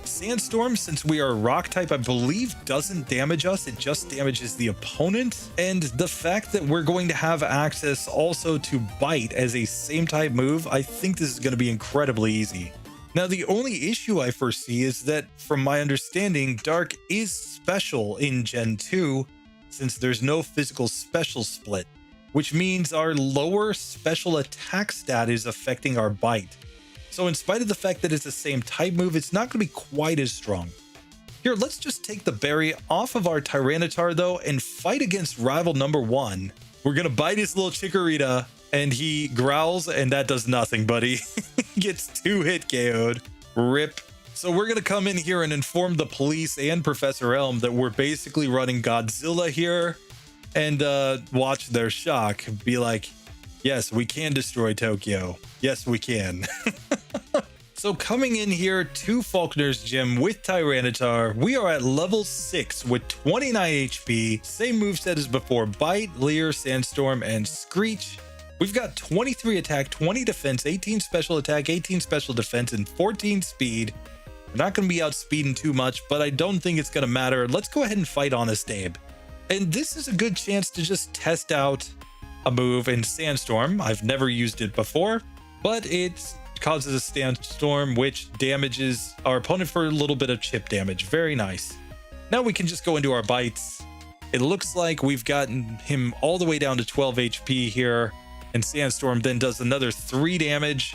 Sandstorm, since we are rock type, I believe doesn't damage us, it just damages the opponent. And the fact that we're going to have access also to Bite as a same type move, I think this is going to be incredibly easy. Now, the only issue I foresee is that, from my understanding, Dark is special in Gen 2, since there's no physical special split, which means our lower special attack stat is affecting our Bite. So in spite of the fact that it's the same type move, it's not going to be quite as strong. Here, let's just take the berry off of our Tyranitar though and fight against rival number 1. We're going to bite his little Chikorita and he growls and that does nothing, buddy. Gets 2 hit KO'd. Rip. So we're going to come in here and inform the police and Professor Elm that we're basically running Godzilla here and watch their shock. Be like, yes, we can destroy Tokyo. Yes, we can. So coming in here to Falkner's gym with Tyranitar, we are at level 6 with 29 HP, same moveset as before, Bite, Leer, Sandstorm, and Screech. We've got 23 attack, 20 defense, 18 special attack, 18 special defense, and 14 speed. We're not going to be outspeeding too much, but I don't think it's going to matter. Let's go ahead and fight Honest Abe. And this is a good chance to just test out a move in Sandstorm. I've never used it before, but it causes a Sandstorm, which damages our opponent for a little bit of chip damage. Very nice. Now we can just go into our bites. It looks like we've gotten him all the way down to 12 HP here, and Sandstorm then does another 3 damage.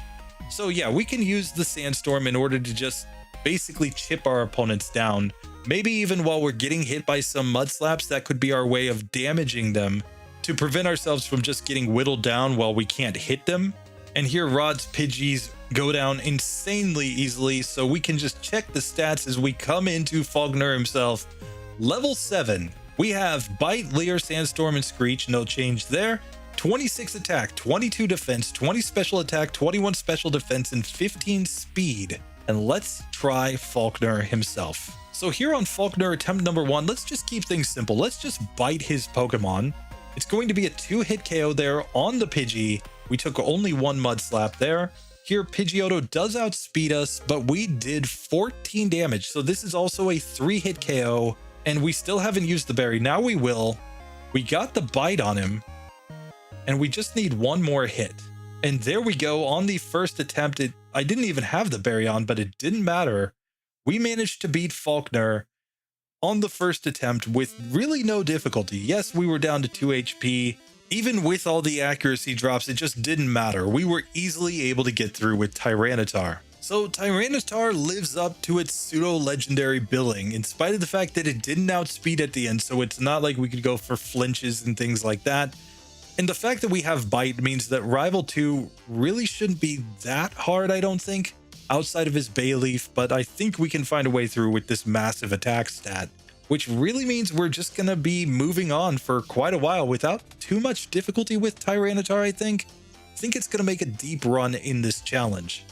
So yeah, we can use the Sandstorm in order to just basically chip our opponents down. Maybe even while we're getting hit by some mud slaps, that could be our way of damaging them to prevent ourselves from just getting whittled down while we can't hit them. And here Rod's Pidgeys go down insanely easily, so we can just check the stats as we come into Falkner himself. Level 7, we have Bite, Leer, Sandstorm, and Screech, no change there. 26 attack, 22 defense, 20 special attack, 21 special defense, and 15 speed. And let's try Falkner himself. So here on Falkner attempt number 1, let's just keep things simple. Let's just bite his Pokemon. It's going to be a 2-hit KO there on the Pidgey. We took only 1 Mud Slap there. Here, Pidgeotto does outspeed us, but we did 14 damage. So this is also a 3-hit KO, and we still haven't used the berry. Now we will. We got the bite on him, and we just need 1 more hit. And there we go. On the first attempt, I didn't even have the berry on, but it didn't matter. We managed to beat Falkner on the first attempt with really no difficulty. Yes, we were down to 2 HP. Even with all the accuracy drops, it just didn't matter. We were easily able to get through with Tyranitar. So Tyranitar lives up to its pseudo-legendary billing, in spite of the fact that it didn't outspeed at the end, so it's not like we could go for flinches and things like that. And the fact that we have Bite means that Rival 2 really shouldn't be that hard, I don't think, outside of his Bayleaf, but I think we can find a way through with this massive attack stat, which really means we're just going to be moving on for quite a while without too much difficulty with Tyranitar, I think. I think it's going to make a deep run in this challenge.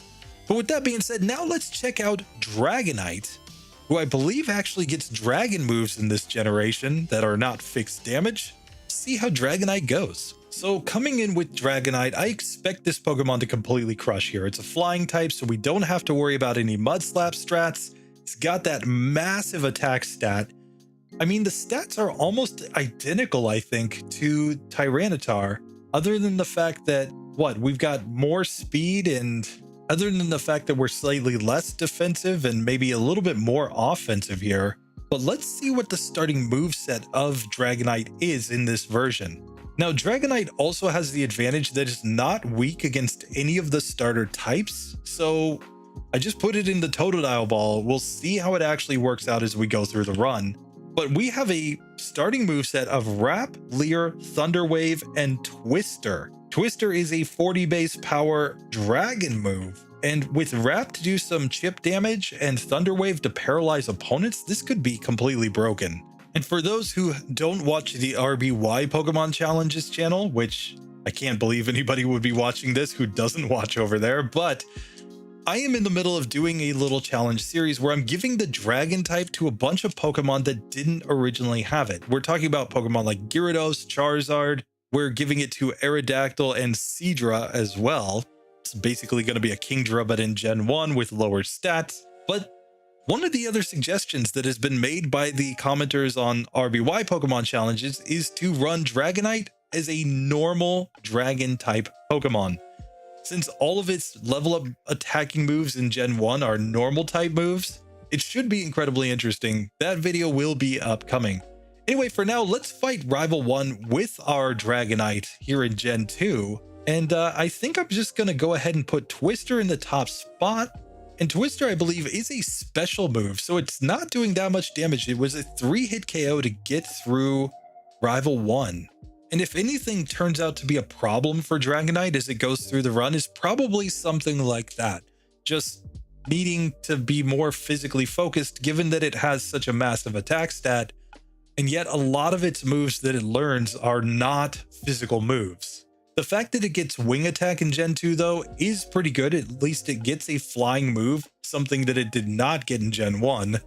But with that being said, now let's check out Dragonite, who I believe actually gets dragon moves in this generation that are not fixed damage. See how Dragonite goes. So coming in with Dragonite, I expect this Pokemon to completely crush here. It's a flying type, so we don't have to worry about any Mud Slap strats. It's got that massive attack stat. I mean, the stats are almost identical, I think, to Tyranitar, other than the fact that, we've got more speed, and other than the fact that we're slightly less defensive and maybe a little bit more offensive here. But let's see what the starting moveset of Dragonite is in this version. Now, Dragonite also has the advantage that it's not weak against any of the starter types, so I just put it in the Totodile Ball. We'll see how it actually works out as we go through the run. But we have a starting moveset of Wrap, Leer, Thunder Wave, and Twister. Twister is a 40 base power dragon move. And with Wrap to do some chip damage and Thunder Wave to paralyze opponents, this could be completely broken. And for those who don't watch the RBY Pokemon Challenges channel, which I can't believe anybody would be watching this who doesn't watch over there, but I am in the middle of doing a little challenge series where I'm giving the dragon type to a bunch of Pokemon that didn't originally have it. We're talking about Pokemon like Gyarados, Charizard. We're giving it to Aerodactyl and Seadra as well. It's basically going to be a Kingdra, but in Gen 1 with lower stats. But one of the other suggestions that has been made by the commenters on RBY Pokemon Challenges is to run Dragonite as a normal dragon type Pokemon. Since all of its level up attacking moves in Gen 1 are normal type moves, it should be incredibly interesting. That video will be upcoming. Anyway, for now, let's fight Rival 1 with our Dragonite here in Gen 2. And I think I'm just going to go ahead and put Twister in the top spot. And Twister, I believe, is a special move, so it's not doing that much damage. It was a 3-hit KO to get through Rival 1. And if anything turns out to be a problem for Dragonite as it goes through the run, is probably something like that. Just needing to be more physically focused, given that it has such a massive attack stat, and yet a lot of its moves that it learns are not physical moves. The fact that it gets Wing Attack in Gen 2, though, is pretty good. At least it gets a flying move, something that it did not get in Gen 1.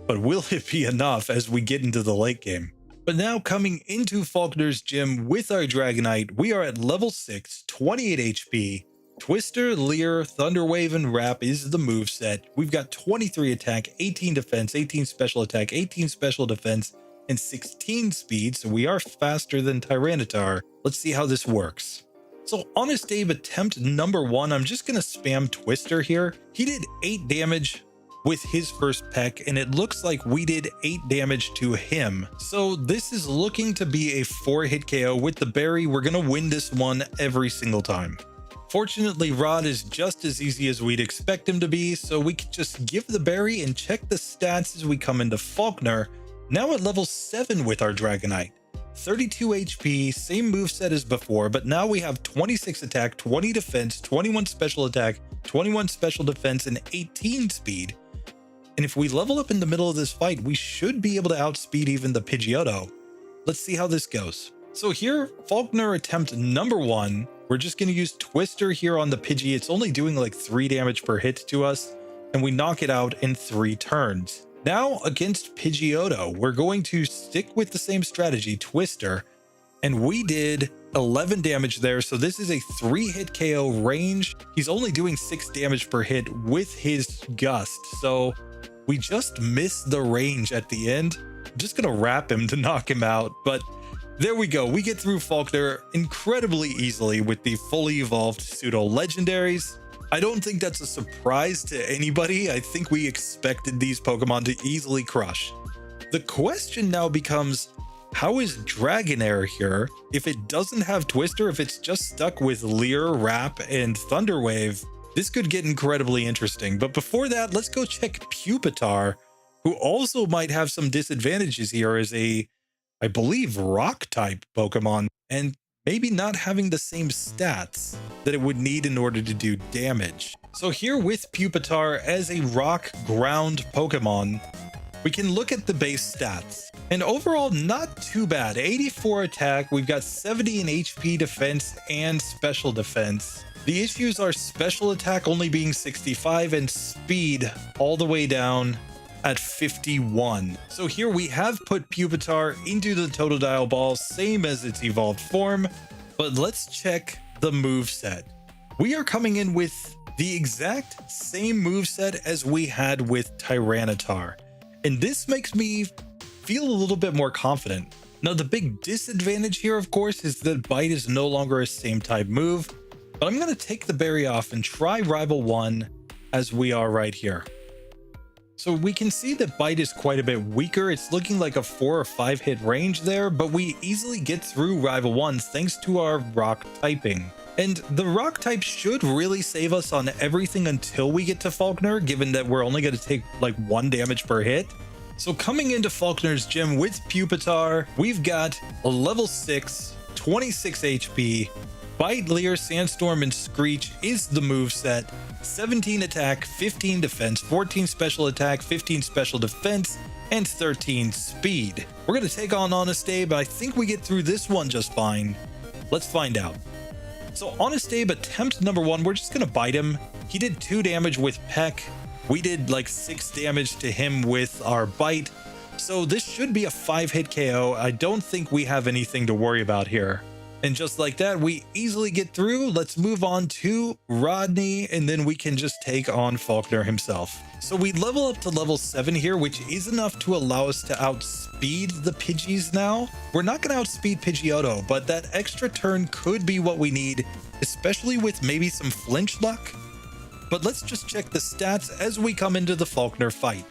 But will it be enough as we get into the late game? But now coming into Falkner's gym with our Dragonite, we are at level 6, 28 HP. Twister, Leer, Thunder Wave, and Wrap is the moveset. We've got 23 attack, 18 defense, 18 special attack, 18 special defense, and 16 speed, so we are faster than Tyranitar. Let's see how this works. So Honest Abe attempt number 1, I'm just going to spam Twister here. He did 8 damage with his first peck, and it looks like we did 8 damage to him. So this is looking to be a 4-hit KO. With the berry, we're going to win this one every single time. Fortunately, Rod is just as easy as we'd expect him to be, so we can just give the berry and check the stats as we come into Falkner, now at level 7 with our Dragonite. 32 HP, same moveset as before, but now we have 26 attack, 20 defense, 21 special attack, 21 special defense, and 18 speed. And if we level up in the middle of this fight, we should be able to outspeed even the Pidgeotto. Let's see how this goes. So here, Falkner attempt number 1. We're just going to use Twister here on the Pidgey. It's only doing like 3 damage per hit to us, and we knock it out in 3 turns. Now against Pidgeotto, we're going to stick with the same strategy, Twister, and we did 11 damage there. So this is a 3-hit KO range. He's only doing 6 damage per hit with his Gust, so we just missed the range at the end. I'm just going to wrap him to knock him out, but there we go. We get through Falkner incredibly easily with the fully evolved pseudo legendaries. I don't think that's a surprise to anybody. I think we expected these Pokemon to easily crush. The question now becomes, how is Dragonair here? If it doesn't have Twister, if it's just stuck with Leer, Wrap, and Thunder Wave, this could get incredibly interesting. But before that, let's go check Pupitar, who also might have some disadvantages here as a, I believe, rock-type Pokemon, and maybe not having the same stats that it would need in order to do damage. So here with Pupitar as a rock ground Pokemon, we can look at the base stats. And overall, not too bad. 84 attack, we've got 70 in HP defense and special defense. The issues are special attack only being 65 and speed all the way down at 51. So here we have put Pupitar into the Totodile Ball, same as its evolved form, but let's check the moveset. We are coming in with the exact same moveset as we had with Tyranitar, and this makes me feel a little bit more confident. Now the big disadvantage here, of course, is that Bite is no longer a same type move, but I'm going to take the berry off and try Rival 1 as we are right here. So we can see that Bite is quite a bit weaker. It's looking like a 4 or 5 hit range there, but we easily get through Rival 1 thanks to our rock typing. And the rock type should really save us on everything until we get to Falkner, given that we're only going to take like 1 damage per hit. So coming into Falkner's gym with Pupitar, we've got a level 6, 26 HP, Bite, Leer, Sandstorm, and Screech is the moveset. 17 attack, 15 defense, 14 special attack, 15 special defense, and 13 speed. We're going to take on Honest Abe, but I think we get through this one just fine. Let's find out. So Honest Abe, attempt number 1, we're just going to bite him. He did 2 damage with Peck. We did like 6 damage to him with our Bite. So this should be a 5-hit KO. I don't think we have anything to worry about here. And just like that, we easily get through. Let's move on to Rodney, and then we can just take on Falkner himself. So we level up to level 7 here, which is enough to allow us to outspeed the Pidgeys now. We're not going to outspeed Pidgeotto, but that extra turn could be what we need, especially with maybe some flinch luck. But let's just check the stats as we come into the Falkner fight.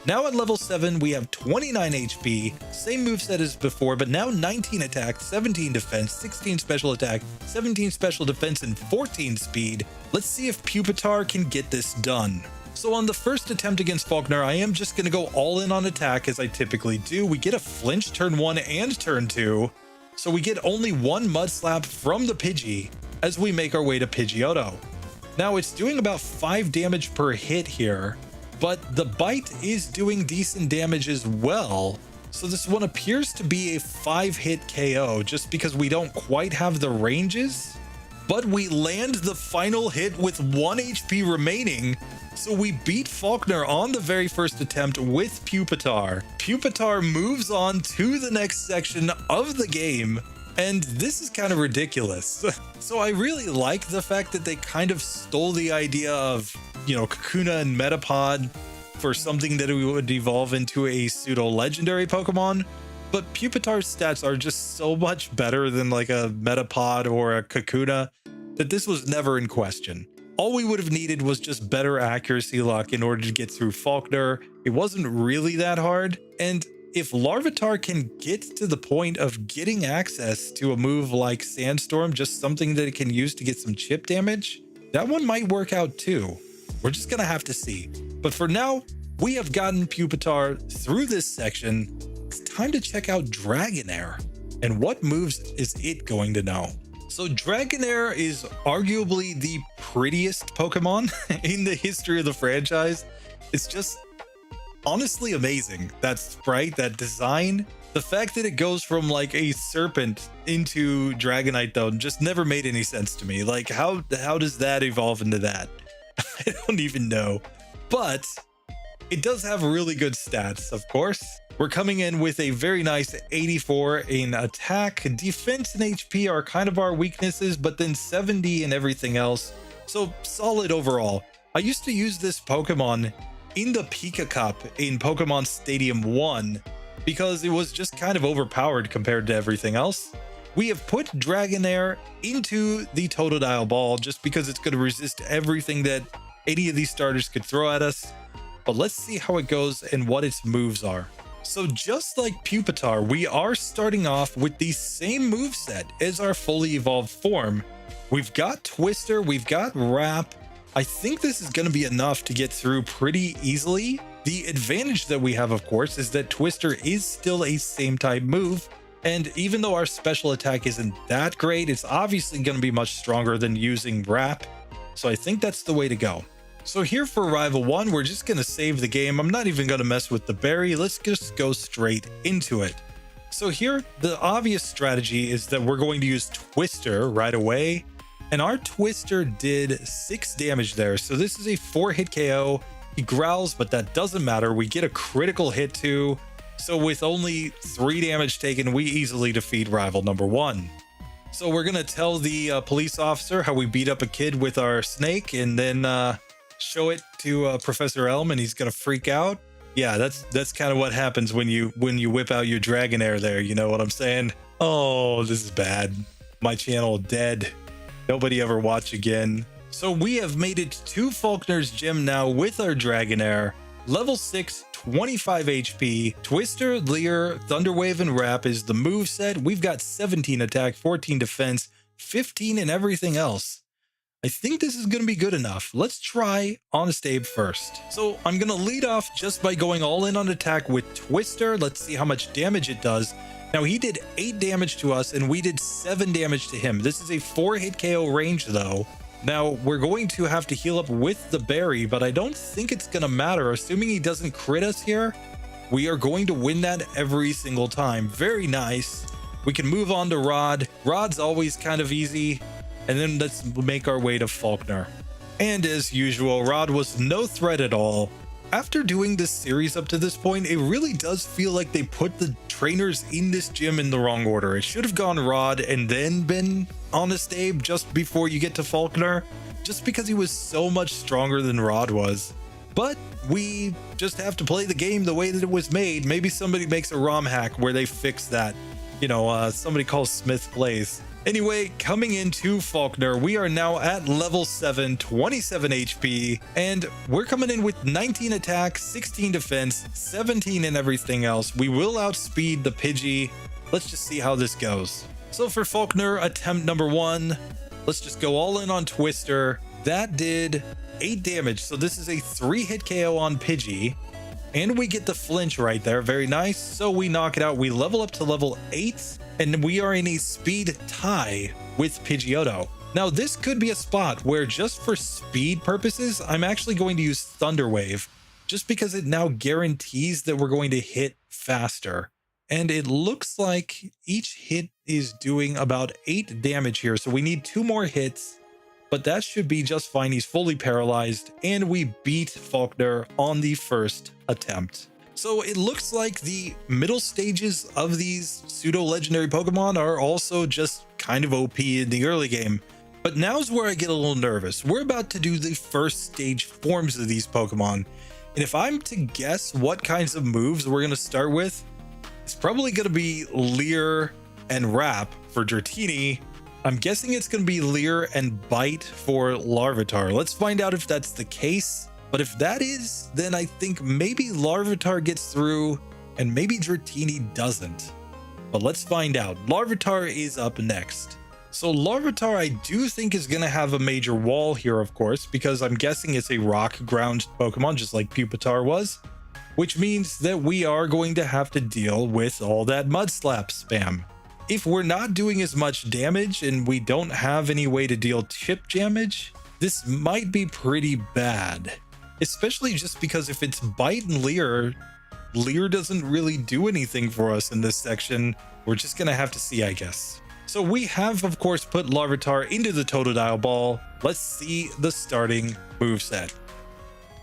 Now at level 7, we have 29 HP, same moveset as before, but now 19 attack, 17 defense, 16 special attack, 17 special defense, and 14 speed. Let's see if Pupitar can get this done. So on the first attempt against Falkner, I am just going to go all in on attack as I typically do. We get a flinch turn 1 and turn 2, so we get only 1 Mud Slap from the Pidgey as we make our way to Pidgeotto. Now it's doing about 5 damage per hit here, but the Bite is doing decent damage as well. So this one appears to be a 5-hit KO just because we don't quite have the ranges. But we land the final hit with 1 HP remaining. So we beat Falkner on the very first attempt with Pupitar. Pupitar moves on to the next section of the game. And this is kind of ridiculous. So I really like the fact that they kind of stole the idea of, Kakuna and Metapod for something that we would evolve into a pseudo-legendary Pokemon. But Pupitar's stats are just so much better than like a Metapod or a Kakuna that this was never in question. All we would have needed was just better accuracy luck in order to get through Falkner. It wasn't really that hard. And if Larvitar can get to the point of getting access to a move like Sandstorm, just something that it can use to get some chip damage, that one might work out too. We're just gonna have to see. But for now, we have gotten Pupitar through this section. It's time to check out Dragonair. And what moves is it going to know? So Dragonair is arguably the prettiest Pokemon in the history of the franchise. It's just honestly amazing. That sprite, that design, the fact that it goes from like a serpent into Dragonite though just never made any sense to me. Like how does that evolve into that? I don't even know. But it does have really good stats, of course. We're coming in with a very nice 84 in attack. Defense and HP are kind of our weaknesses, but then 70 in everything else. So solid overall. I used to use this Pokemon in the Pika Cup in Pokemon Stadium 1 because it was just kind of overpowered compared to everything else. We have put Dragonair into the Totodile Ball just because it's going to resist everything that any of these starters could throw at us. But let's see how it goes and what its moves are. So just like Pupitar, we are starting off with the same moveset as our fully evolved form. We've got Twister, we've got Wrap. I think this is going to be enough to get through pretty easily. The advantage that we have, of course, is that Twister is still a same type move. And even though our special attack isn't that great, it's obviously going to be much stronger than using Wrap. So I think that's the way to go. So here for Rival 1, we're just going to save the game. I'm not even going to mess with the berry. Let's just go straight into it. So here, the obvious strategy is that we're going to use Twister right away. And our Twister did 6 damage there. So this is a 4-hit KO. He growls, but that doesn't matter. We get a critical hit too. So with only 3 damage taken, we easily defeat Rival number 1. So we're going to tell the police officer how we beat up a kid with our snake and then show it to Professor Elm and he's gonna freak out. Yeah, that's kind of what happens when you whip out your Dragonair there, you know what I'm saying? Oh, this is bad. My channel dead. Nobody ever watch again. So we have made it to Falkner's gym now with our Dragonair. Level 6, 25 HP. Twister, Leer, Thunderwave, and Wrap is the moveset. We've got 17 attack, 14 defense, 15 in everything else. I think this is going to be good enough. Let's try Honest Abe first. So I'm going to lead off just by going all in on attack with Twister. Let's see how much damage it does. Now he did 8 damage to us and we did 7 damage to him. This is a 4-hit KO range though. Now we're going to have to heal up with the berry, but I don't think it's going to matter. Assuming he doesn't crit us here, we are going to win that every single time. Very nice. We can move on to Rod. Rod's always kind of easy. And then let's make our way to Falkner. And as usual, Rod was no threat at all. After doing this series up to this point, it really does feel like they put the trainers in this gym in the wrong order. It should have gone Rod and then been Honest Abe just before you get to Falkner, just because he was so much stronger than Rod was. But we just have to play the game the way that it was made. Maybe somebody makes a ROM hack where they fix that. You know, somebody calls Smith Plays. Anyway, coming into Falkner, we are now at level 7, 27 HP, and we're coming in with 19 attack, 16 defense, 17 in everything else. We will outspeed the Pidgey. Let's just see how this goes. So for Falkner, attempt number 1, let's just go all in on Twister. That did 8 damage, so this is a 3-hit KO on Pidgey. And we get the flinch right there. Very nice. So we knock it out. We level up to level 8. And we are in a speed tie with Pidgeotto. Now, this could be a spot where just for speed purposes, I'm actually going to use Thunder Wave, just because it now guarantees that we're going to hit faster. And it looks like each hit is doing about 8 damage here. So we need 2 more hits, but that should be just fine. He's fully paralyzed, and we beat Falkner on the first attempt. So it looks like the middle stages of these pseudo-legendary Pokemon are also just kind of OP in the early game. But now's where I get a little nervous. We're about to do the first stage forms of these Pokemon. And if I'm to guess what kinds of moves we're going to start with, it's probably going to be Leer and Wrap for Dratini. I'm guessing it's going to be Leer and Bite for Larvitar. Let's find out if that's the case. But if that is, then I think maybe Larvitar gets through and maybe Dratini doesn't. But let's find out. Larvitar is up next. So Larvitar I do think is going to have a major wall here, of course, because I'm guessing it's a rock ground Pokemon just like Pupitar was, which means that we are going to have to deal with all that Mud Slap spam. If we're not doing as much damage and we don't have any way to deal chip damage, this might be pretty bad. Especially just because if it's Bite and Leer, Leer doesn't really do anything for us in this section. We're just going to have to see, I guess. So we have, of course, put Larvitar into the Totodile Ball. Let's see the starting moveset.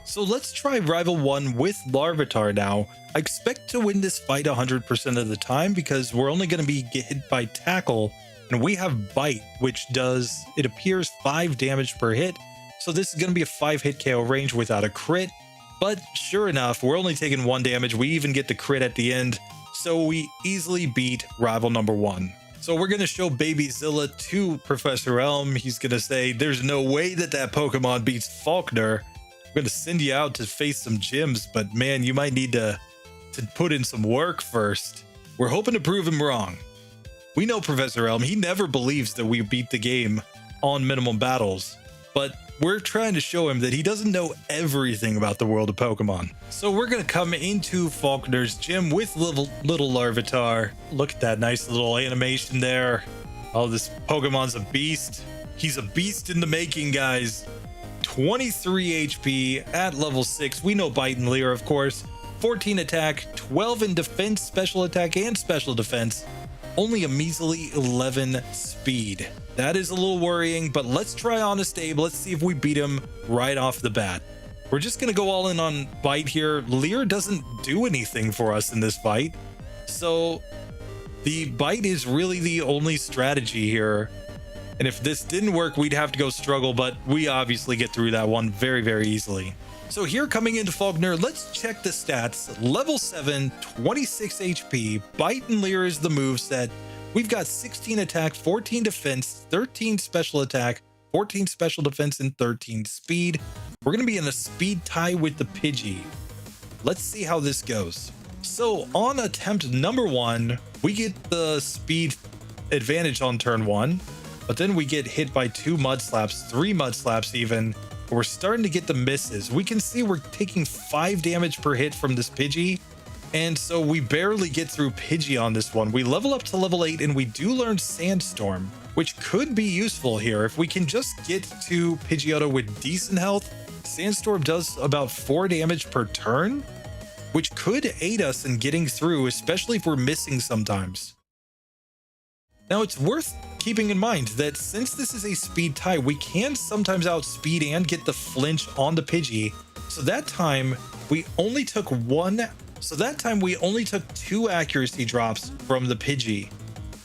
So let's try Rival 1 with Larvitar now. I expect to win this fight 100% of the time because we're only going to be hit by Tackle, and we have Bite, which does, it appears, 5 damage per hit. So this is going to be a 5-hit KO range without a crit. But sure enough, we're only taking 1 damage. We even get the crit at the end. So we easily beat Rival number 1. So we're going to show Baby Zilla to Professor Elm. He's going to say, there's no way that that Pokemon beats Falkner. I'm going to send you out to face some gyms, but man, you might need to put in some work first. We're hoping to prove him wrong. We know Professor Elm, he never believes that we beat the game on minimum battles, but we're trying to show him that he doesn't know everything about the world of Pokemon. So we're going to come into Falkner's gym with little Larvitar. Look at that nice little animation there. Oh, this Pokemon's a beast. He's a beast in the making, guys. 23 HP at level 6. We know Bite and Leer, of course. 14 attack, 12 in defense, special attack, and special defense. Only a measly 11 speed. That is a little worrying, but let's try Honest Abe. Let's see if we beat him right off the bat. We're just going to go all in on Bite here. Leer doesn't do anything for us in this fight, so the Bite is really the only strategy here. And if this didn't work, we'd have to go struggle, but we obviously get through that one very, very easily. So here coming into Falkner, let's check the stats. Level 7, 26 HP, Bite and Leer is the moveset. We've got 16 attack, 14 defense, 13 special attack, 14 special defense, and 13 speed. We're going to be in a speed tie with the Pidgey. Let's see how this goes. So on attempt number 1, we get the speed advantage on turn 1, but then we get hit by 2 Mud Slaps, 3 Mud Slaps even. We're starting to get the misses. We can see we're taking 5 damage per hit from this Pidgey. And so we barely get through Pidgey on this one. We level up to level 8 and we do learn Sandstorm, which could be useful here. If we can just get to Pidgeotto with decent health, Sandstorm does about 4 damage per turn, which could aid us in getting through, especially if we're missing sometimes. Now it's worth keeping in mind that since this is a speed tie, we can sometimes outspeed and get the flinch on the Pidgey. So that time we only took 2 accuracy drops from the Pidgey.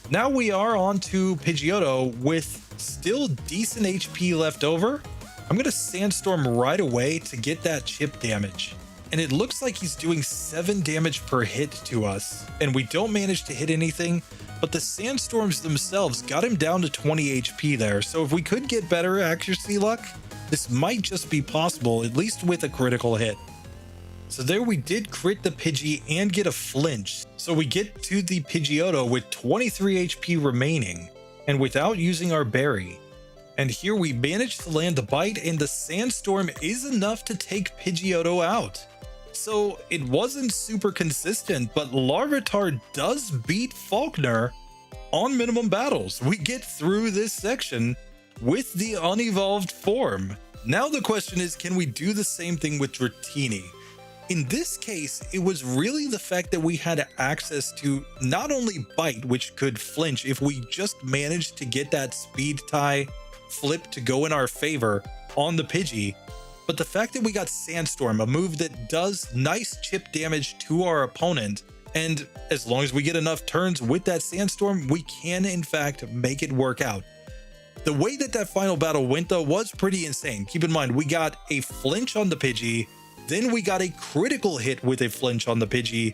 Now we are on to Pidgeotto with still decent HP left over. I'm going to Sandstorm right away to get that chip damage. And it looks like he's doing 7 damage per hit to us. And we don't manage to hit anything, but the Sandstorms themselves got him down to 20 HP there. So if we could get better accuracy luck, this might just be possible, at least with a critical hit. So there we did crit the Pidgey and get a flinch. So we get to the Pidgeotto with 23 HP remaining and without using our berry. And here we managed to land the Bite, and the Sandstorm is enough to take Pidgeotto out. So it wasn't super consistent, but Larvitar does beat Falkner on minimum battles. We get through this section with the unevolved form. Now the question is, can we do the same thing with Dratini? In this case, it was really the fact that we had access to not only Bite, which could flinch if we just managed to get that speed tie flip to go in our favor on the Pidgey, but the fact that we got Sandstorm, a move that does nice chip damage to our opponent, and as long as we get enough turns with that Sandstorm, we can in fact make it work out. The way that that final battle went though was pretty insane. Keep in mind, we got a flinch on the Pidgey, then we got a critical hit with a flinch on the Pidgey,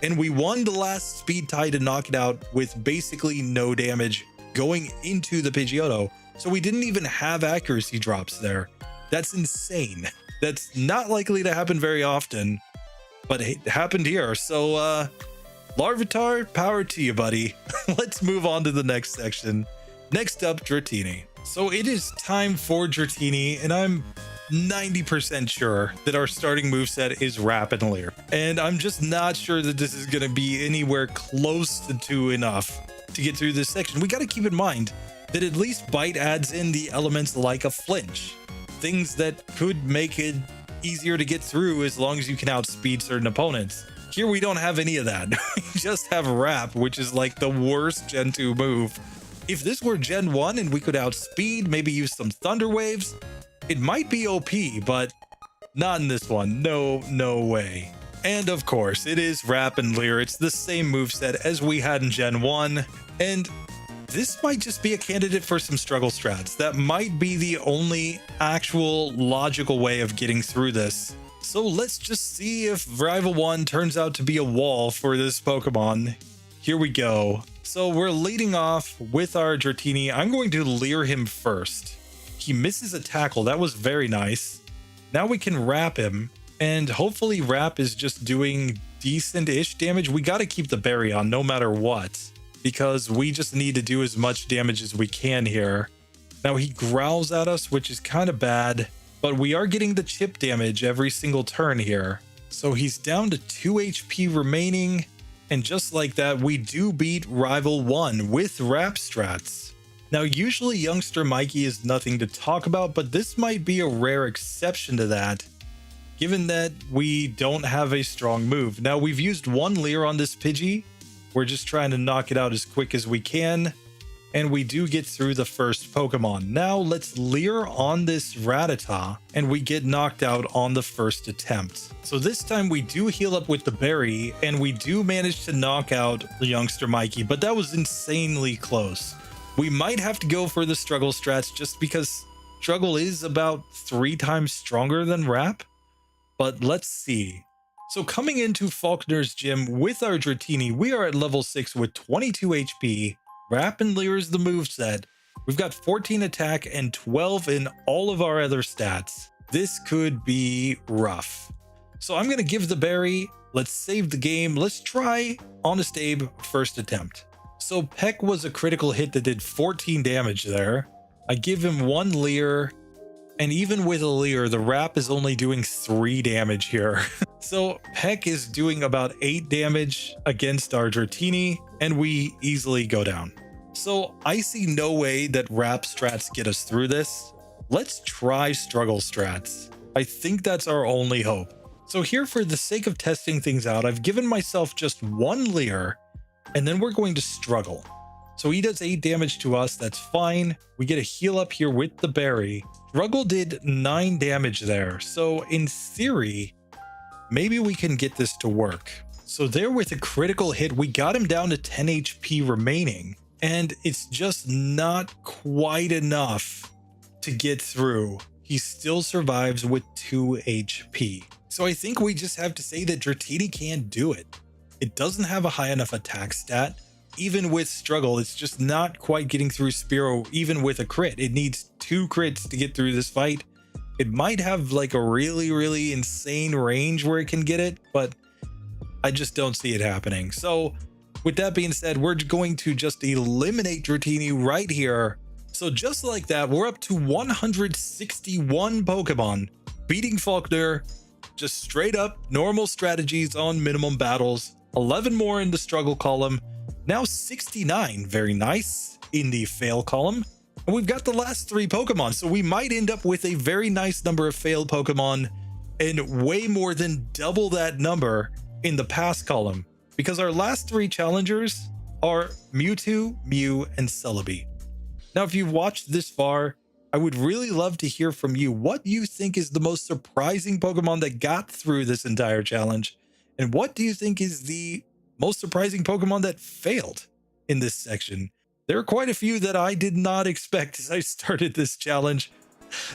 and we won the last speed tie to knock it out with basically no damage going into the Pidgeotto. So we didn't even have accuracy drops there. That's insane. That's not likely to happen very often. but it happened here. So Larvitar, power to you, buddy. Let's move on to the next section. Next up, Dratini. So it is time for Dratini, and I'm 90% sure that our starting moveset is Wrap and Leer. And I'm just not sure that this is going to be anywhere close to enough to get through this section. We got to keep in mind that at least Bite adds in the elements like a flinch, things that could make it easier to get through as long as you can outspeed certain opponents. Here we don't have any of that. We just have Wrap, which is like the worst Gen 2 move. If this were Gen 1 and we could outspeed, maybe use some Thunder Waves, it might be OP, but not in this one. No way. And of course, it is Wrap and Leer. It's the same moveset as we had in Gen 1. And this might just be a candidate for some struggle strats. That might be the only actual logical way of getting through this. So let's just see if Rival 1 turns out to be a wall for this Pokemon. Here we go. So we're leading off with our Dratini. I'm going to Leer him first. He misses a tackle. That was very nice. Now we can Wrap him, and hopefully Wrap is just doing decent-ish damage. We got to keep the berry on no matter what, because we just need to do as much damage as we can here. Now he growls at us, which is kind of bad, but we are getting the chip damage every single turn here. So he's down to 2 HP remaining, and just like that, we do beat Rival 1 with Wrap strats. Now, usually youngster Mikey is nothing to talk about, but this might be a rare exception to that, given that we don't have a strong move. Now, we've used one Leer on this Pidgey. We're just trying to knock it out as quick as we can, and we do get through the first Pokemon. Now, let's Leer on this Rattata, and we get knocked out on the first attempt. So this time we do heal up with the berry, and we do manage to knock out the youngster Mikey, but that was insanely close. We might have to go for the struggle strats just because struggle is about 3 times stronger than Wrap, but let's see. So coming into Falkner's gym with our Dratini, we are at level 6 with 22 HP. Wrap and Leer is the moveset. We've got 14 attack and 12 in all of our other stats. This could be rough. So I'm going to give the berry. Let's save the game. Let's try Honest Abe first attempt. So Peck was a critical hit that did 14 damage there. I give him 1 Leer, and even with a Leer, the Wrap is only doing 3 damage here. So Peck is doing about 8 damage against our Dratini, and we easily go down. So I see no way that Wrap strats get us through this. Let's try struggle strats. I think that's our only hope. So here, for the sake of testing things out, I've given myself just 1 Leer, and then we're going to struggle. So he does 8 damage to us. That's fine. We get a heal up here with the berry. Struggle did 9 damage there. So in theory, maybe we can get this to work. So there, with a critical hit, we got him down to 10 HP remaining. And it's just not quite enough to get through. He still survives with 2 HP. So I think we just have to say that Dratini can't do it. It doesn't have a high enough attack stat. Even with struggle, it's just not quite getting through Spearow, even with a crit. It needs 2 crits to get through this fight. It might have like a really insane range where it can get it, but I just don't see it happening. So with that being said, we're going to just eliminate Dratini right here. So just like that, we're up to 161 Pokemon, beating Falkner, just straight up normal strategies on minimum battles. 11 more in the struggle column, now 69, very nice, in the fail column. And we've got the last 3 Pokemon, so we might end up with a very nice number of failed Pokemon and way more than double that number in the pass column, because our last 3 challengers are Mewtwo, Mew, and Celebi. Now, if you've watched this far, I would really love to hear from you what you think is the most surprising Pokemon that got through this entire challenge. And what do you think is the most surprising Pokemon that failed in this section? There are quite a few that I did not expect as I started this challenge.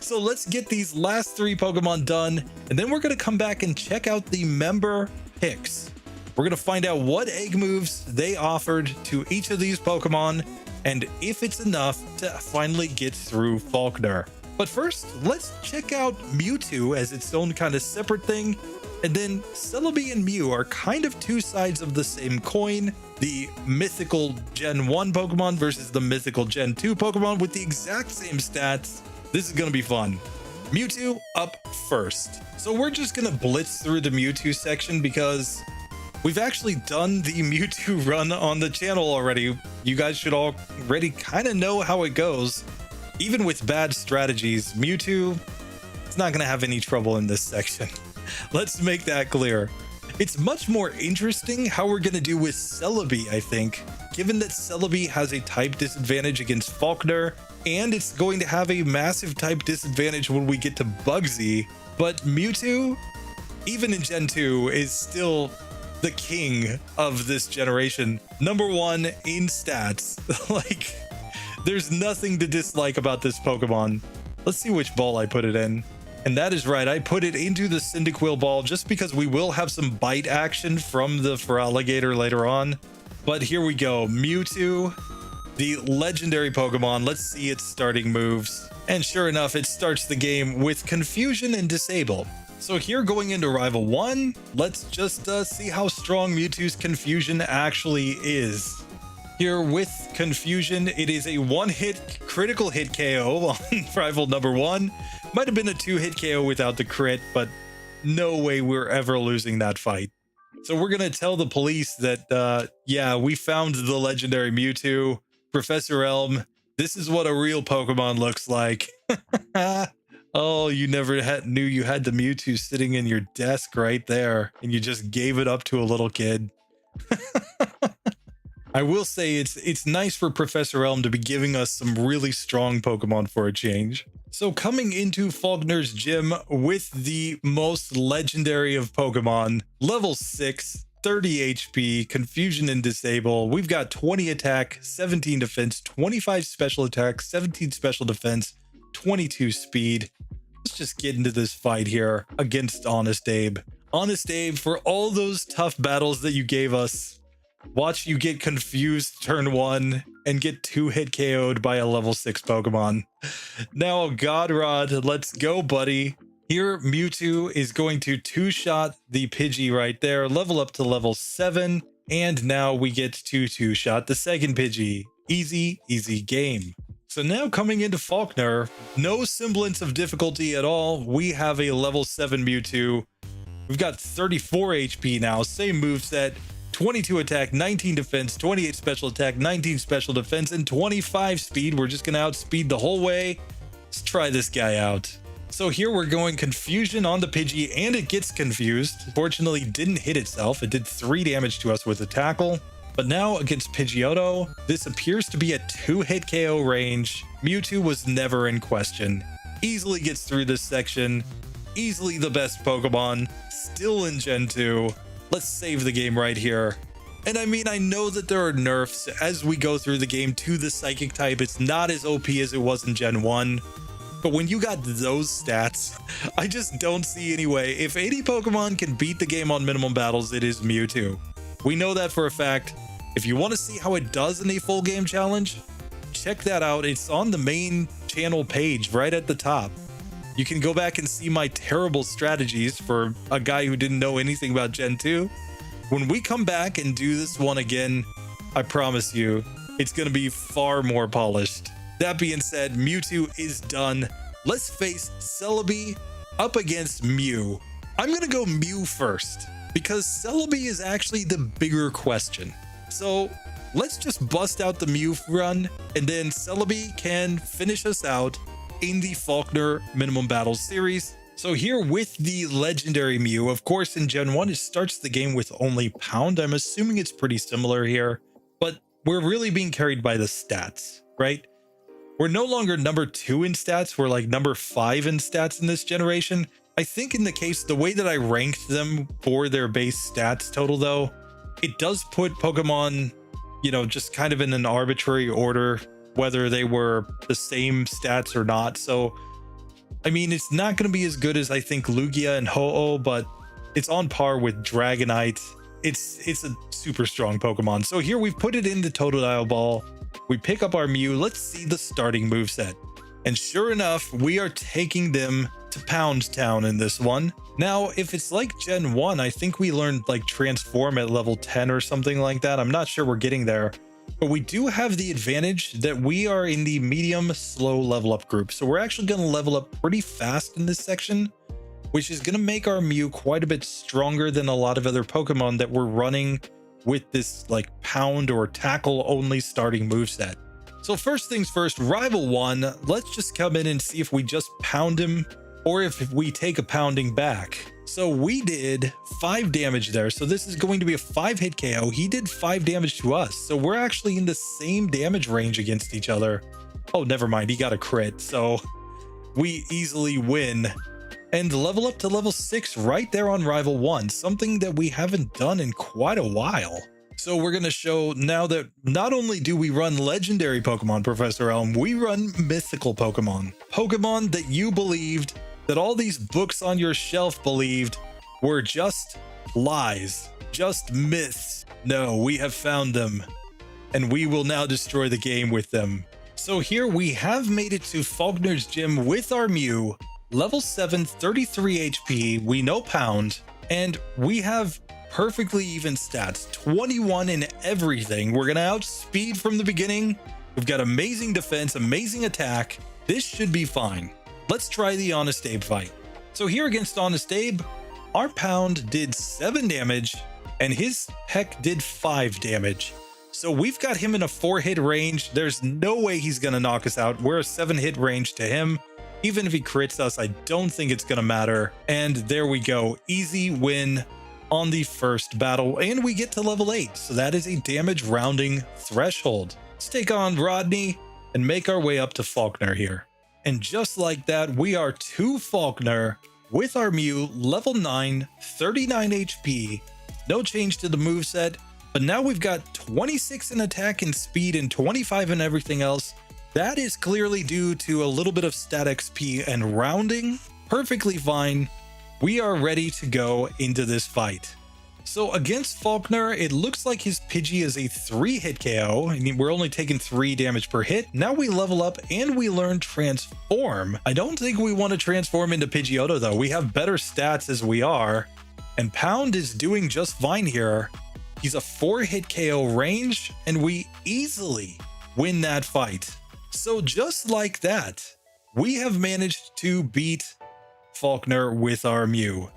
So let's get these last 3 Pokemon done, and then we're going to come back and check out the member picks. We're going to find out what egg moves they offered to each of these Pokemon, and if it's enough to finally get through Falkner. But first, let's check out Mewtwo as its own kind of separate thing. And then Celebi and Mew are kind of two sides of the same coin. The mythical Gen 1 Pokemon versus the mythical Gen 2 Pokemon with the exact same stats. This is going to be fun. Mewtwo up first. So we're just going to blitz through the Mewtwo section because we've actually done the Mewtwo run on the channel already. You guys should already kind of know how it goes. Even with bad strategies, Mewtwo is not going to have any trouble in this section. Let's make that clear. It's much more interesting how we're going to do with Celebi, I think, given that Celebi has a type disadvantage against Falkner, and it's going to have a massive type disadvantage when we get to Bugsy. But Mewtwo, even in Gen 2, is still the king of this generation. Number 1 in stats. Like, there's nothing to dislike about this Pokemon. Let's see which ball I put it in. And that is right, I put it into the Cyndaquil ball just because we will have some bite action from the Feraligatr later on. But here we go, Mewtwo, the legendary Pokemon. Let's see its starting moves. And sure enough, it starts the game with Confusion and Disable. So here going into Rival 1, let's just see how strong Mewtwo's Confusion actually is. Here with Confusion, it is a one-hit critical hit KO on Rival number 1. Might have been a 2-hit KO without the crit, but no way we're ever losing that fight. So we're going to tell the police that, yeah, we found the legendary Mewtwo. Professor Elm, this is what a real Pokemon looks like. Oh, you never knew you had the Mewtwo sitting in your desk right there, and you just gave it up to a little kid. I will say it's nice for Professor Elm to be giving us some really strong Pokemon for a change. So coming into Falkner's gym with the most legendary of Pokemon, level 6, 30 HP, Confusion and Disable. We've got 20 attack, 17 defense, 25 special attack, 17 special defense, 22 speed. Let's just get into this fight here against Honest Abe. Honest Abe, for all those tough battles that you gave us, watch you get confused turn 1 and get 2-hit KO'd by a level 6 Pokemon. Now, Godrod, let's go, buddy. Here, Mewtwo is going to 2-shot the Pidgey right there, level up to level 7, and now we get to 2-shot the second Pidgey. Easy, easy game. So now coming into Falkner, no semblance of difficulty at all. We have a level 7 Mewtwo. We've got 34 HP now, same moveset. 22 attack, 19 defense, 28 special attack, 19 special defense, and 25 speed. We're just going to outspeed the whole way. Let's try this guy out. So here we're going Confusion on the Pidgey, and it gets confused. Fortunately, didn't hit itself. It did 3 damage to us with a tackle. But now against Pidgeotto, this appears to be a 2-hit KO range. Mewtwo was never in question. Easily gets through this section. Easily the best Pokemon. Still in Gen 2. Let's save the game right here. And I mean, I know that there are nerfs as we go through the game to the Psychic type. It's not as OP as it was in Gen 1. But when you got those stats, I just don't see any way. If any Pokemon can beat the game on minimum battles, it is Mewtwo. We know that for a fact. If you want to see how it does in a full game challenge, check that out. It's on the main channel page right at the top. You can go back and see my terrible strategies for a guy who didn't know anything about Gen 2. When we come back and do this one again, I promise you, it's going to be far more polished. That being said, Mewtwo is done. Let's face Celebi up against Mew. I'm going to go Mew first because Celebi is actually the bigger question. So let's just bust out the Mew run, and then Celebi can finish us out in the Falkner Minimum Battles series. So here with the legendary Mew, of course in Gen 1 it starts the game with only Pound. I'm assuming it's pretty similar here, but we're really being carried by the stats, right? We're no longer number 2 in stats, we're like number 5 in stats in this generation. I think in the case, the way that I ranked them for their base stats total though, it does put Pokemon, you know, just kind of in an arbitrary order, whether they were the same stats or not. So, I mean, it's not going to be as good as I think Lugia and Ho-Oh, but it's on par with Dragonite. It's a super strong Pokemon. So here we've put it in the Totodile Ball. We pick up our Mew. Let's see the starting moveset. And sure enough, we are taking them to Pound Town in this one. Now, if it's like Gen 1, I think we learned like Transform at level 10 or something like that. I'm not sure we're getting there. But we do have the advantage that we are in the medium slow level up group. So we're actually going to level up pretty fast in this section, which is going to make our Mew quite a bit stronger than a lot of other Pokemon that we're running with this like pound or tackle only starting moveset. So first things first, Rival 1, let's just come in and see if we just pound him or if we take a pounding back. So we did 5 damage there. So this is going to be a 5-hit KO. He did 5 damage to us. So we're actually in the same damage range against each other. Oh, never mind. He got a crit. So we easily win and level up to level 6 right there on Rival 1, something that we haven't done in quite a while. So we're going to show now that not only do we run legendary Pokemon, Professor Elm, we run mythical Pokemon. Pokemon that you believed, that all these books on your shelf believed were just lies, just myths. No, we have found them, and we will now destroy the game with them. So here we have made it to Falkner's Gym with our Mew, level 7, 33 HP, we know Pound, and we have perfectly even stats, 21 in everything. We're gonna outspeed from the beginning. We've got amazing defense, amazing attack. This should be fine. Let's try the Honest Abe fight. So here against Honest Abe, our Pound did 7 damage and his Peck did 5 damage. So we've got him in a 4-hit range. There's no way he's gonna knock us out. We're a 7-hit range to him. Even if he crits us, I don't think it's gonna matter. And there we go, easy win on the first battle, and we get to level 8. So that is a damage rounding threshold. Let's take on Rodney and make our way up to Falkner here. And just like that, we are to Falkner with our Mew, level 9, 39 HP. No change to the moveset, but now we've got 26 in attack and speed and 25 in everything else. That is clearly due to a little bit of stat XP and rounding. Perfectly fine. We are ready to go into this fight. So against Falkner, it looks like his Pidgey is a 3-hit KO. I mean, we're only taking 3 damage per hit. Now we level up and we learn Transform. I don't think we want to transform into Pidgeotto though. We have better stats as we are. And Pound is doing just fine here. He's a 4-hit KO range and we easily win that fight. So just like that, we have managed to beat Falkner with our Mew.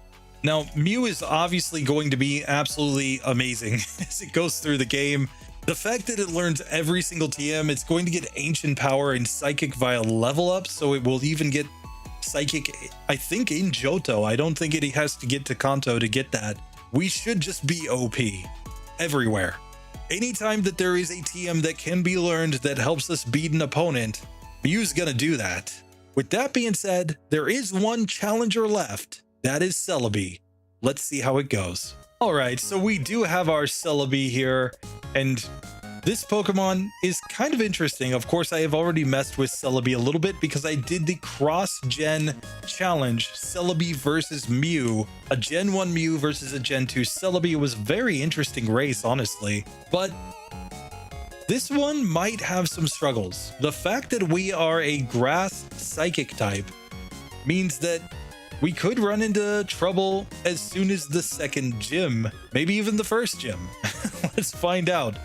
Now, Mew is obviously going to be absolutely amazing as it goes through the game. The fact that it learns every single TM, it's going to get Ancient Power and Psychic via level up, so it will even get Psychic, I think, in Johto. I don't think it has to get to Kanto to get that. We should just be OP everywhere. Anytime that there is a TM that can be learned that helps us beat an opponent, Mew's gonna do that. With that being said, there is one challenger left. That is Celebi. Let's see how it goes. All right, so we do have our Celebi here, and this Pokemon is kind of interesting. Of course, I have already messed with Celebi a little bit because I did the cross-gen challenge, Celebi versus Mew. A Gen 1 Mew versus a Gen 2 Celebi. It was a very interesting race, honestly. But this one might have some struggles. The fact that we are a grass psychic type means that we could run into trouble as soon as the second gym, maybe even the first gym. Let's find out.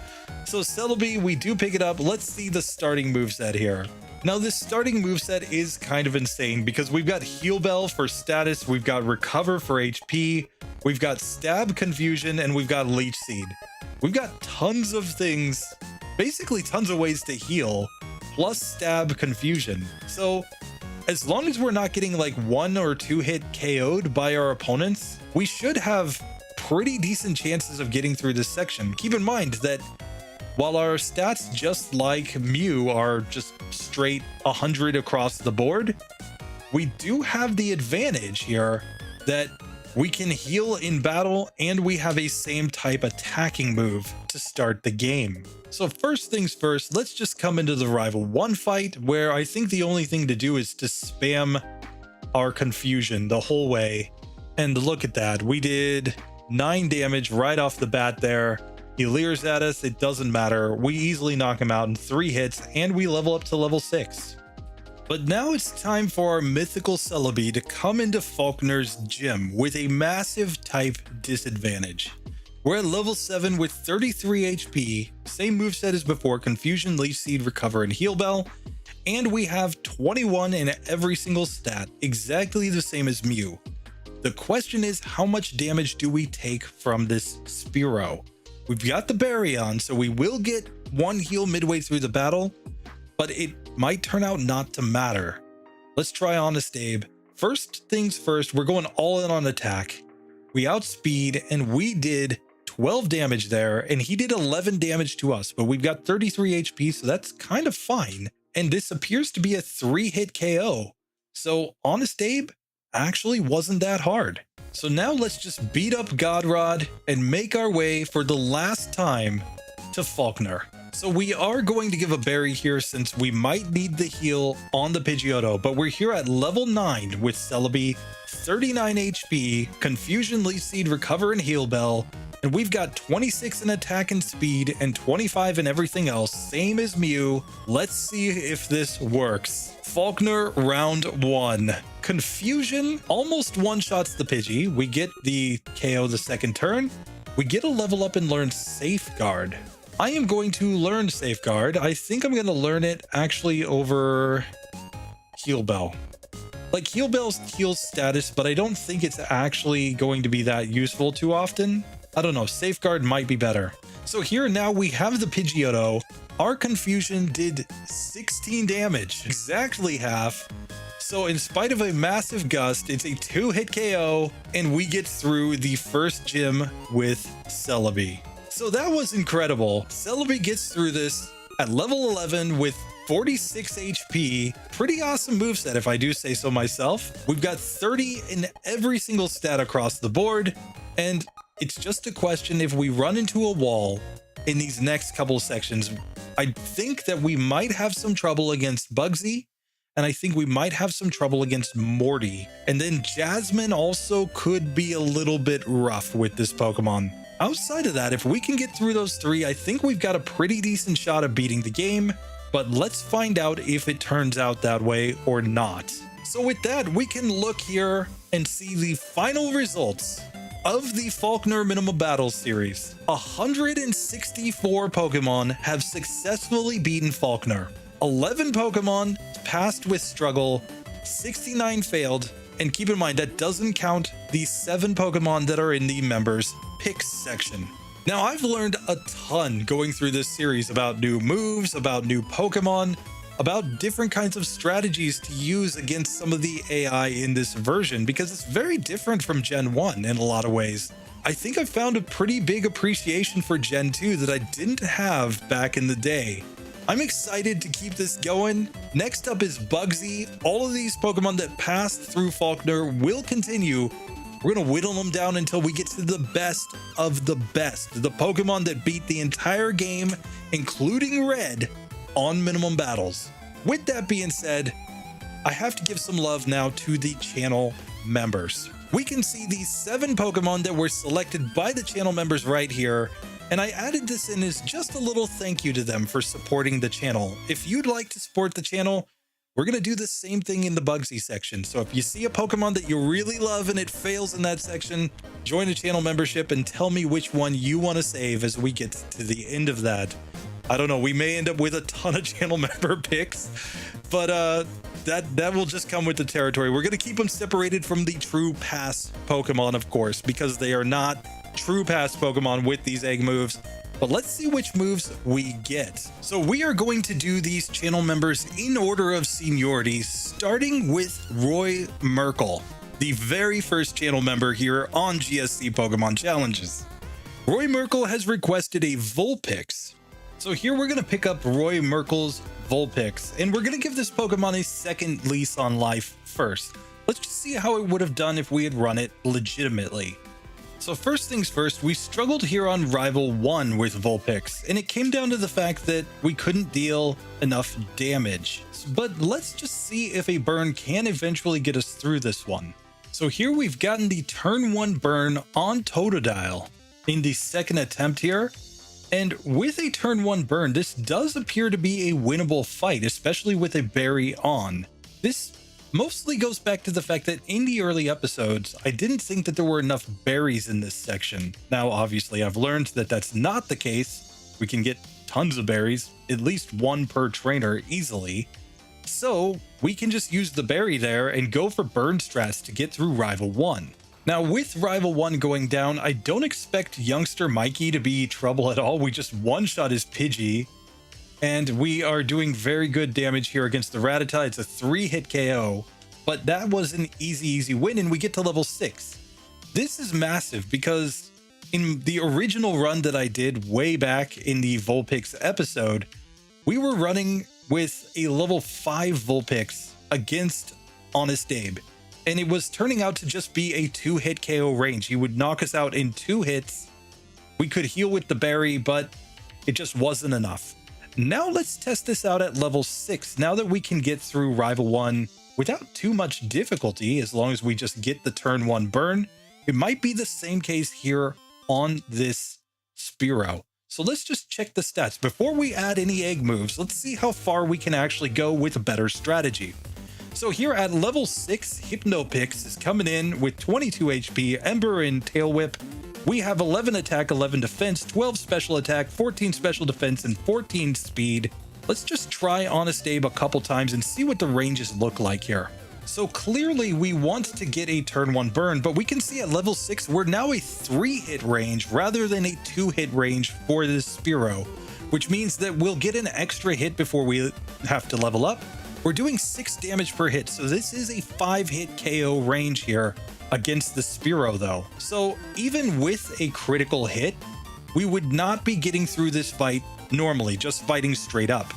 So Celebi, we do pick it up. Let's see the starting moveset here. Now this starting moveset is kind of insane because we've got Heal Bell for status, we've got Recover for HP, we've got Stab Confusion, and we've got Leech Seed. We've got tons of things, basically tons of ways to heal, plus Stab Confusion. So as long as we're not getting like 1 or 2 hit KO'd by our opponents, we should have pretty decent chances of getting through this section. Keep in mind that while our stats, just like Mew, are just straight 100 across the board, we do have the advantage here that we can heal in battle and we have a same type attacking move to start the game. So first things first, let's just come into the Rival 1 fight where I think the only thing to do is to spam our Confusion the whole way. And look at that, we did 9 damage right off the bat there. He leers at us, it doesn't matter. We easily knock him out in 3 hits and we level up to level 6. But now it's time for our mythical Celebi to come into Falkner's gym with a massive type disadvantage. We're at level 7 with 33 HP, same moveset as before, Confusion, Leaf Seed, Recover, and Heal Bell, and we have 21 in every single stat, exactly the same as Mew. The question is, how much damage do we take from this Spearow? We've got the Berry on, so we will get one heal midway through the battle, but it might turn out not to matter. Let's try Honest Abe. First things first, we're going all in on attack. We outspeed, and we did 12 damage there, and he did 11 damage to us, but we've got 33 HP, so that's kind of fine. And this appears to be a 3-hit KO. So Honest Abe actually wasn't that hard. So now let's just beat up Godrod and make our way for the last time to Falkner. So we are going to give a berry here since we might need the heal on the Pidgeotto, but we're here at level 9 with Celebi, 39 HP, Confusion, Leaf Seed, Recover, and Heal Bell, and we've got 26 in attack and speed and 25 in everything else, same as Mew. Let's see if this works. Falkner round 1. Confusion almost one-shots the Pidgey. We get the KO the second turn. We get a level up and learn Safeguard. I am going to learn Safeguard. I think I'm going to learn it actually over Heal Bell. Like, Heal Bell's heals status, but I don't think it's actually going to be that useful too often. I don't know, Safeguard might be better. So here now we have the Pidgeotto. Our Confusion did 16 damage, exactly half. So in spite of a massive gust, it's a 2-hit KO, and we get through the first gym with Celebi. So that was incredible. Celebi gets through this at level 11 with 46 HP. Pretty awesome moveset if I do say so myself. We've got 30 in every single stat across the board, and it's just a question if we run into a wall in these next couple sections. I think that we might have some trouble against Bugsy, and I think we might have some trouble against Morty. And then Jasmine also could be a little bit rough with this Pokemon. Outside of that, if we can get through those 3, I think we've got a pretty decent shot of beating the game, but let's find out if it turns out that way or not. So with that, we can look here and see the final results of the Falkner Minimum Battles series. 164 Pokemon have successfully beaten Falkner. 11 Pokemon passed with struggle, 69 failed, and keep in mind that doesn't count the 7 Pokemon that are in the members picks section. Now, I've learned a ton going through this series about new moves, about new Pokemon, about different kinds of strategies to use against some of the AI in this version, because it's very different from Gen 1 in a lot of ways. I think I found a pretty big appreciation for Gen 2 that I didn't have back in the day. I'm excited to keep this going. Next up is Bugsy. All of these Pokemon that passed through Falkner will continue. We're going to whittle them down until we get to the best of the best. The Pokemon that beat the entire game, including Red, on Minimum Battles. With that being said, I have to give some love now to the channel members. We can see these 7 Pokemon that were selected by the channel members right here, and I added this in as just a little thank you to them for supporting the channel. If you'd like to support the channel, we're going to do the same thing in the Bugsy section. So if you see a Pokemon that you really love and it fails in that section, join a channel membership and tell me which one you want to save as we get to the end of that. I don't know, we may end up with a ton of channel member picks, but that will just come with the territory. We're going to keep them separated from the true pass Pokemon, of course, because they are not true pass Pokemon with these egg moves. But let's see which moves we get. So we are going to do these channel members in order of seniority, starting with Roy Merkel, the very first channel member here on GSC Pokemon Challenges. Roy Merkel has requested a Vulpix. So here we're going to pick up Roy Merkel's Vulpix, and we're going to give this Pokemon a second lease on life first. Let's just see how it would have done if we had run it legitimately. So first things first, we struggled here on Rival 1 with Vulpix, and it came down to the fact that we couldn't deal enough damage. But let's just see if a burn can eventually get us through this one. So here we've gotten the turn 1 burn on Totodile in the second attempt here. And with a turn 1 burn, this does appear to be a winnable fight, especially with a berry on. This mostly goes back to the fact that in the early episodes, I didn't think that there were enough berries in this section. Now, obviously, I've learned that that's not the case. We can get tons of berries, at least one per trainer easily. So we can just use the berry there and go for burn strats to get through Rival 1. Now, with Rival 1 going down, I don't expect youngster Mikey to be trouble at all. We just one-shot his Pidgey, and we are doing very good damage here against the Rattata. It's a 3-hit KO, but that was an easy win, and we get to level 6. This is massive because in the original run that I did way back in the Vulpix episode, we were running with a level 5 Vulpix against Honest Abe. And it was turning out to just be a 2-hit KO range. He would knock us out in 2 hits. We could heal with the berry, but it just wasn't enough. Now let's test this out at level 6. Now that we can get through Rival 1 without too much difficulty, as long as we just get the turn 1 burn, it might be the same case here on this Spearow. So let's just check the stats. Before we add any egg moves, let's see how far we can actually go with a better strategy. So here at level 6, Hypnopix is coming in with 22 HP, Ember and Tail Whip. We have 11 attack, 11 defense, 12 special attack, 14 special defense, and 14 speed. Let's just try Honest Abe a couple times and see what the ranges look like here. So clearly we want to get a turn 1 burn, but we can see at level 6, we're now a 3-hit range rather than a 2-hit range for this Spearow, which means that we'll get an extra hit before we have to level up. We're doing 6 damage per hit, so this is a 5-hit KO range here against the Spearow though. So even with a critical hit, we would not be getting through this fight normally, just fighting straight up.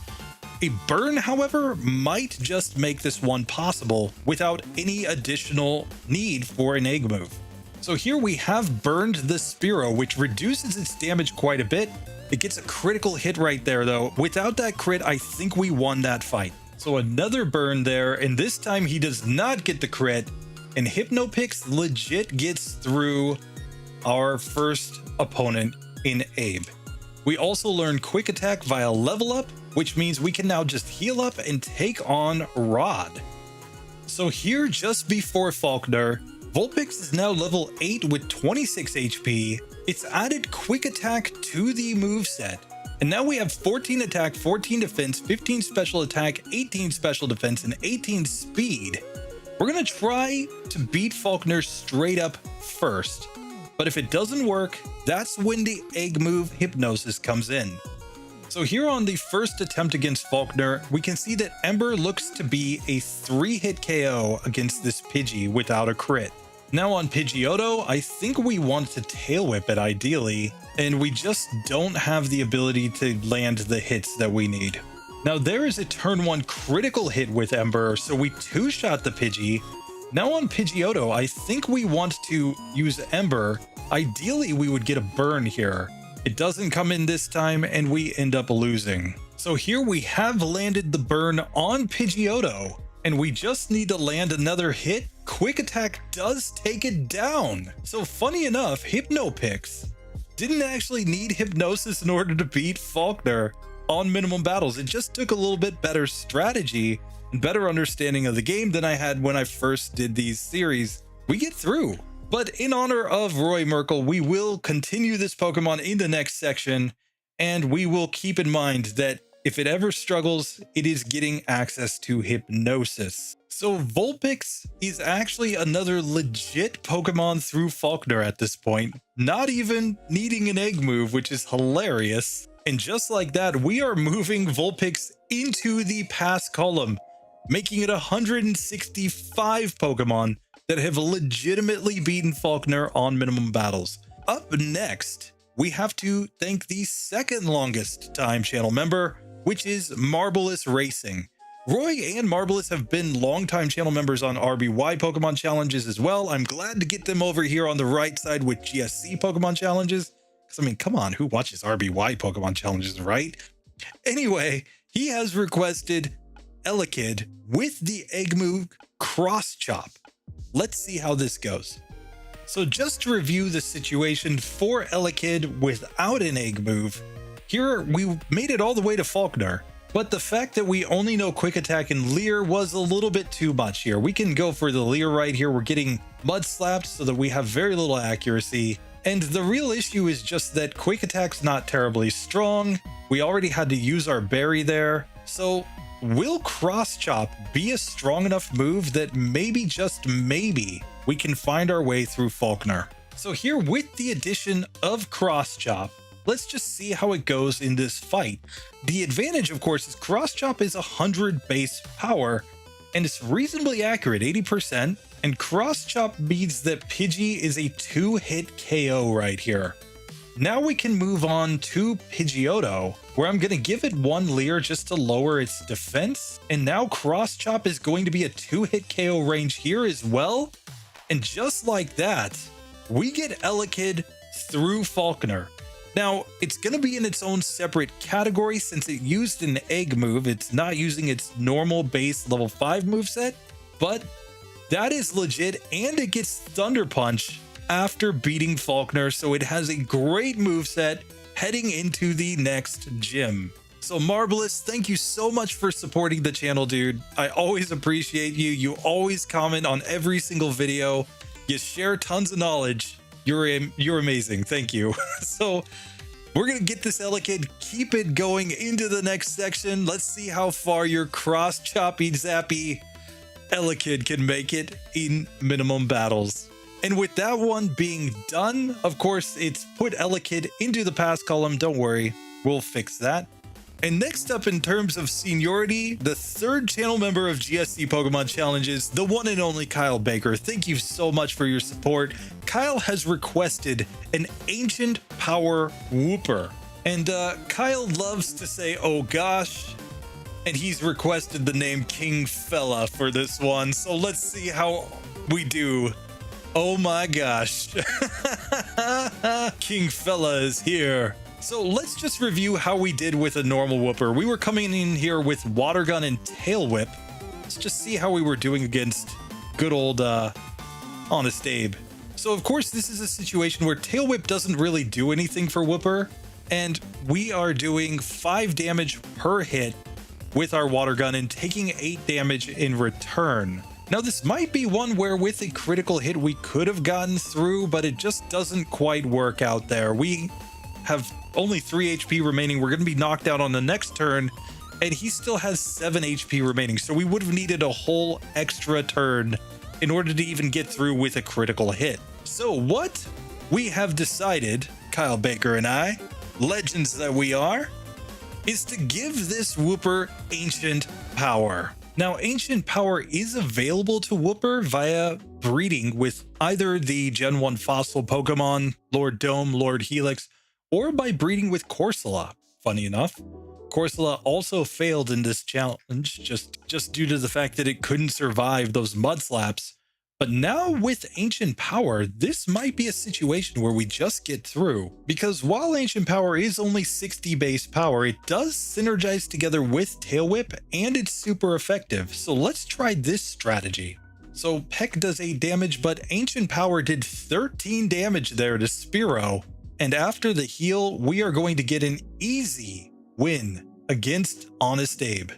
A burn, however, might just make this one possible without any additional need for an egg move. So here we have burned the Spearow, which reduces its damage quite a bit. It gets a critical hit right there though. Without that crit, I think we won that fight. So another burn there, and this time he does not get the crit, and Hypnopix legit gets through our first opponent in Abe. We also learn Quick Attack via level up, which means we can now just heal up and take on Rod. So here, just before Falkner, Vulpix is now level 8 with 26 HP. It's added Quick Attack to the moveset. And now we have 14 attack, 14 defense, 15 special attack, 18 special defense, and 18 speed. We're going to try to beat Falkner straight up first. But if it doesn't work, that's when the egg move Hypnosis comes in. So here on the first attempt against Falkner, we can see that Ember looks to be a 3-hit KO against this Pidgey without a crit. Now on Pidgeotto, I think we want to Tail Whip it ideally, and we just don't have the ability to land the hits that we need. Now there is a turn 1 critical hit with Ember, so we 2-shot the Pidgey. Now on Pidgeotto, I think we want to use Ember. Ideally, we would get a burn here. It doesn't come in this time, and we end up losing. So here we have landed the burn on Pidgeotto, and we just need to land another hit. Quick Attack does take it down. So funny enough, Hypnopix didn't actually need Hypnosis in order to beat Falkner on Minimum Battles. It just took a little bit better strategy and better understanding of the game than I had when I first did these series. We get through. But in honor of Roy Merkel, we will continue this Pokemon in the next section, and we will keep in mind that if it ever struggles, it is getting access to Hypnosis. So Vulpix is actually another legit Pokemon through Falkner at this point, not even needing an egg move, which is hilarious. And just like that, we are moving Vulpix into the pass column, making it 165 Pokemon that have legitimately beaten Falkner on Minimum Battles. Up next, we have to thank the second longest time channel member, which is Marvelous Racing. Roy and Marvelous have been longtime channel members on RBY Pokemon Challenges as well. I'm glad to get them over here on the right side with GSC Pokemon Challenges. Because, I mean, come on, who watches RBY Pokemon Challenges, right? Anyway, he has requested Elekid with the egg move Cross Chop. Let's see how this goes. So just to review the situation for Elekid without an egg move, here we made it all the way to Falkner. But the fact that we only know Quick Attack and Leer was a little bit too much here. We can go for the Leer right here. We're getting Mud Slapped so that we have very little accuracy. And the real issue is just that Quick Attack's not terribly strong. We already had to use our Berry there. So will Cross Chop be a strong enough move that maybe, just maybe, we can find our way through Falkner? So here with the addition of Cross Chop, let's just see how it goes in this fight. The advantage, of course, is Cross Chop is 100 base power, and it's reasonably accurate, 80%. And Cross Chop means that Pidgey is a 2-hit KO right here. Now we can move on to Pidgeotto, where I'm going to give it 1 Leer just to lower its defense. And now Cross Chop is going to be a 2-hit KO range here as well. And just like that, we get Elekid through Falkner. Now, it's going to be in its own separate category since it used an egg move. It's not using its normal base level 5 moveset, but that is legit, and it gets Thunder Punch after beating Falkner, so it has a great moveset heading into the next gym. So Marvelous, thank you so much for supporting the channel, dude. I always appreciate you. You always comment on every single video. You share tons of knowledge. You're amazing. Thank you. So we're going to get this Elekid, keep it going into the next section. Let's see how far your Cross Choppy Zappy Elekid can make it in minimum battles. And with that one being done, of course, it's put Elekid into the pass column. Don't worry, we'll fix that. And next up in terms of seniority, the 3rd channel member of GSC Pokemon Challenges, the one and only Kyle Baker. Thank you so much for your support. Kyle has requested an Ancient Power Wooper. And Kyle loves to say, oh gosh, and he's requested the name King Fella for this one. So let's see how we do. Oh my gosh. King Fella is here. So let's just review how we did with a normal Wooper. We were coming in here with Water Gun and Tail Whip. Let's just see how we were doing against good old Honest Abe. So of course this is a situation where Tail Whip doesn't really do anything for Wooper, and we are doing 5 damage per hit with our Water Gun and taking 8 damage in return. Now this might be one where with a critical hit we could have gotten through, but it just doesn't quite work out there. We have only 3 HP remaining. We're going to be knocked out on the next turn, and he still has 7 HP remaining. So we would have needed a whole extra turn in order to even get through with a critical hit. So what we have decided, Kyle Baker and I, legends that we are, is to give this Wooper Ancient Power. Now, Ancient Power is available to Wooper via breeding with either the Gen 1 fossil Pokemon, Lord Dome, Lord Helix, or by breeding with Corsola. Funny enough, Corsola also failed in this challenge just due to the fact that it couldn't survive those mud slaps. But now with Ancient Power, this might be a situation where we just get through, because while Ancient Power is only 60 base power, it does synergize together with Tail Whip, and it's super effective. So let's try this strategy. So Peck does 8 damage, but Ancient Power did 13 damage there to Spearow. And after the heal, we are going to get an easy win against Honest Abe.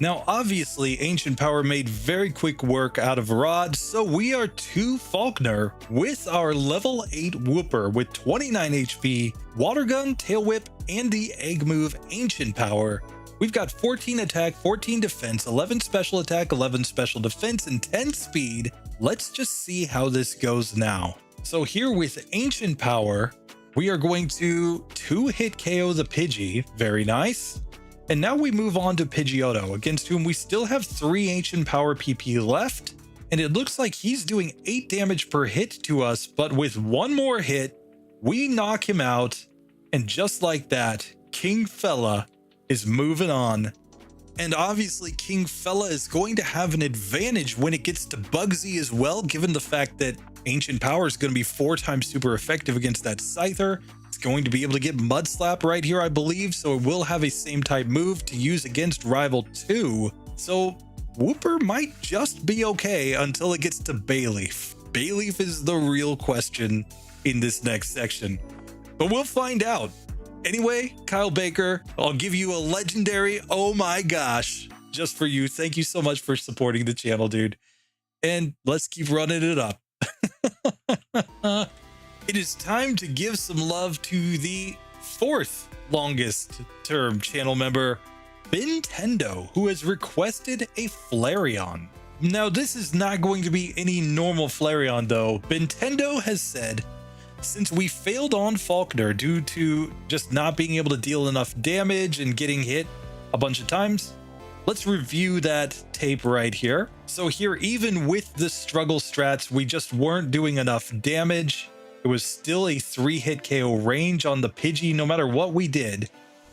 Now, obviously, Ancient Power made very quick work out of Rod, so we are to Falkner with our level 8 Wooper with 29 HP, Water Gun, Tail Whip, and the Egg Move Ancient Power. We've got 14 attack, 14 defense, 11 special attack, 11 special defense, and 10 speed. Let's just see how this goes now. So here with Ancient Power, we are going to 2-hit KO the Pidgey. Very nice. And now we move on to Pidgeotto, against whom we still have 3 Ancient Power PP left. And it looks like he's doing 8 damage per hit to us, but with one more hit, we knock him out. And just like that, King Fella is moving on. And obviously King Fella is going to have an advantage when it gets to Bugsy as well, given the fact that Ancient Power is going to be 4 times super effective against that Scyther. It's going to be able to get Mud Slap right here, I believe, so it will have a same type move to use against Rival 2. So Wooper might just be okay until it gets to Bayleaf. Bayleaf is the real question in this next section, but we'll find out. Anyway, Kyle Baker, I'll give you a legendary, oh my gosh, just for you. Thank you so much for supporting the channel, dude. And let's keep running it up. It is time to give some love to the 4th longest term channel member, Nintendo, who has requested a Flareon. Now, this is not going to be any normal Flareon, though. Nintendo has said, since we failed on Falkner due to just not being able to deal enough damage and getting hit a bunch of times, let's review that tape right here. So here, even with the struggle strats, we just weren't doing enough damage. It was still a 3-hit KO range on the Pidgey no matter what we did.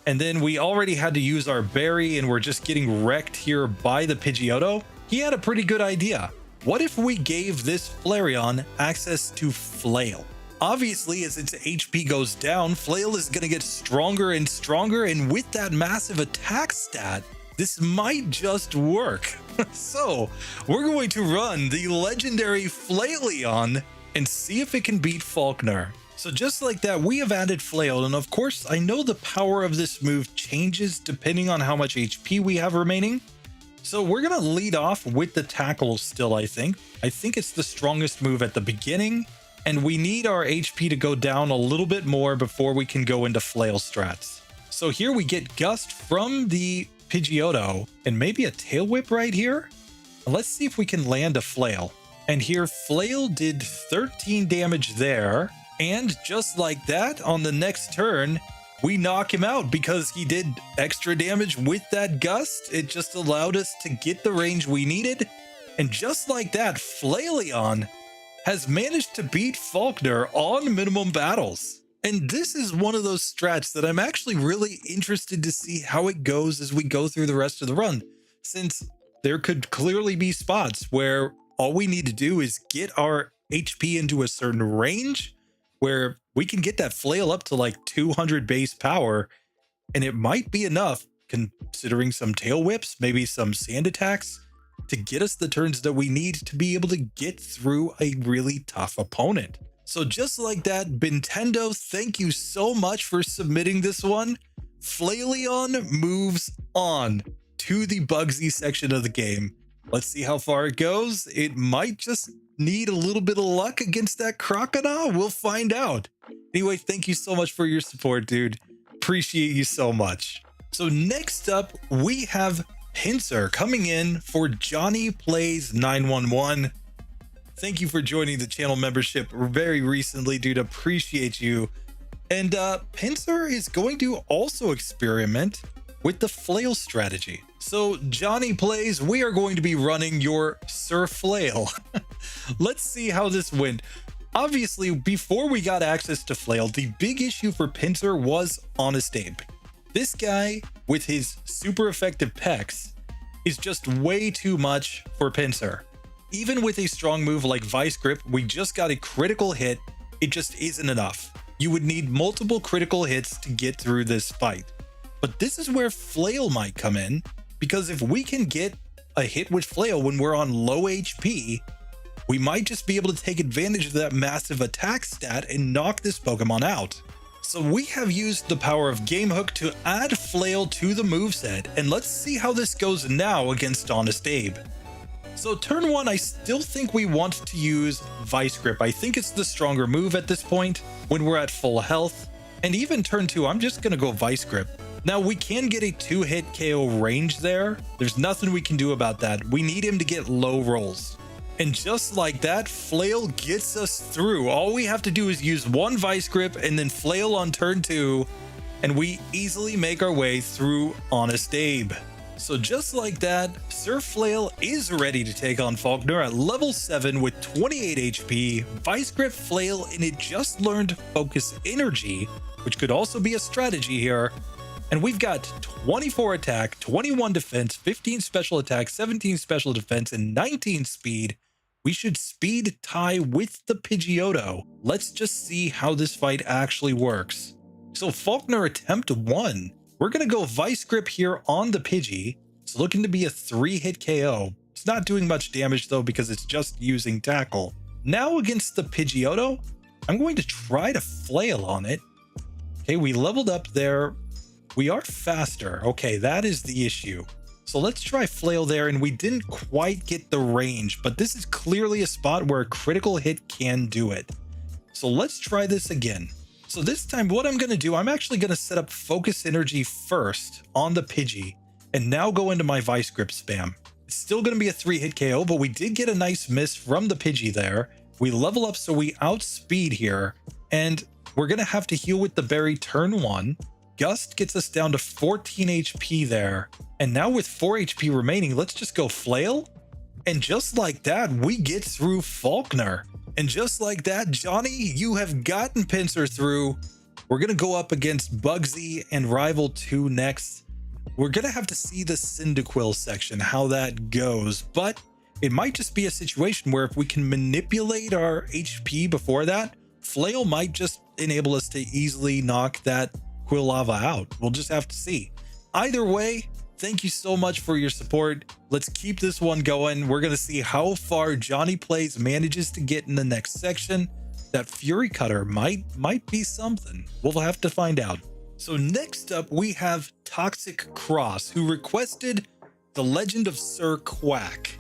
And then we already had to use our berry and we're just getting wrecked here by the Pidgeotto. He had a pretty good idea. What if we gave this Flareon access to Flail? Obviously, as its HP goes down, Flail is going to get stronger and stronger, and with that massive attack stat, this might just work. So, we're going to run the legendary Flailion and see if it can beat Falkner. So just like that, we have added Flail, and of course, I know the power of this move changes depending on how much HP we have remaining. So we're going to lead off with the Tackle still, I think. I think it's the strongest move at the beginning, and we need our HP to go down a little bit more before we can go into Flail strats. So here we get Gust from the Pidgeotto, and maybe a Tail Whip right here? Let's see if we can land a Flail. And here, Flail did 13 damage there, and just like that, on the next turn, we knock him out because he did extra damage with that Gust. It just allowed us to get the range we needed, and just like that, Flailion has managed to beat Falkner on minimum battles. And this is one of those strats that I'm actually really interested to see how it goes as we go through the rest of the run, since there could clearly be spots where all we need to do is get our HP into a certain range where we can get that Flail up to like 200 base power, and it might be enough, considering some Tail Whips, maybe some Sand Attacks, to get us the turns that we need to be able to get through a really tough opponent. So just like that, Nintendo, thank you so much for submitting this one. Flailion moves on to the Bugsy section of the game. Let's see how far it goes. It might just need a little bit of luck against that Crocodile. We'll find out. Anyway, thank you so much for your support, dude. Appreciate you so much. So next up, we have Pinsir coming in for Johnny Plays 911. Thank you for joining the channel membership very recently, dude. Appreciate you. And Pinsir is going to also experiment with the Flail strategy. So Johnny Plays, we are going to be running your Sir Flail. Let's see how this went. Obviously, before we got access to Flail, the big issue for Pinsir was Honest Abe. This guy, with his super effective Pex, is just way too much for Pinsir. Even with a strong move like Vice Grip, we just got a critical hit. It just isn't enough. You would need multiple critical hits to get through this fight. But this is where Flail might come in, because if we can get a hit with Flail when we're on low HP, we might just be able to take advantage of that massive attack stat and knock this Pokemon out. So we have used the power of Game Hook to add Flail to the moveset, and let's see how this goes now against Honest Abe. So turn 1, I still think we want to use Vice Grip. I think it's the stronger move at this point when we're at full health. And even turn 2, I'm just going to go Vice Grip. Now, we can get a 2-hit KO range there. There's nothing we can do about that. We need him to get low rolls. And just like that, Flail gets us through. All we have to do is use 1 Vice Grip and then Flail on turn 2, and we easily make our way through Honest Abe. So just like that, Sir Flail is ready to take on Falkner at level 7 with 28 HP, Vice Grip Flail, and it just learned Focus Energy, which could also be a strategy here. And we've got 24 attack, 21 defense, 15 special attack, 17 special defense, and 19 speed. We should speed tie with the Pidgeotto. Let's just see how this fight actually works. So Falkner attempt 1. We're going to go Vice Grip here on the Pidgey. It's looking to be a 3-hit KO. It's not doing much damage though because it's just using Tackle. Now against the Pidgeotto, I'm going to try to Flail on it. Okay, we leveled up there. We are faster. Okay, that is the issue. So let's try Flail there, and we didn't quite get the range, but this is clearly a spot where a critical hit can do it. So let's try this again. So this time what I'm going to do, I'm actually going to set up Focus Energy first on the Pidgey, and now go into my Vice Grip spam. It's still going to be a 3-hit KO, but we did get a nice miss from the Pidgey there. We level up, so we outspeed here, and we're going to have to heal with the berry turn 1. Gust gets us down to 14 HP there. And now with 4 HP remaining, let's just go Flail. And just like that, we get through Falkner. And just like that, Johnny, you have gotten Pinsir through. We're going to go up against Bugsy and Rival 2 next. We're going to have to see the Cyndaquil section, how that goes. But it might just be a situation where if we can manipulate our HP before that, Flail might just enable us to easily knock that Quilava out. We'll just have to see. Either way, thank you so much for your support. Let's keep this one going. We're going to see how far Johnny Plays manages to get in the next section. That Fury Cutter might be something. We'll have to find out. So next up, we have Toxic Cross, who requested the Legend of Sir Quack,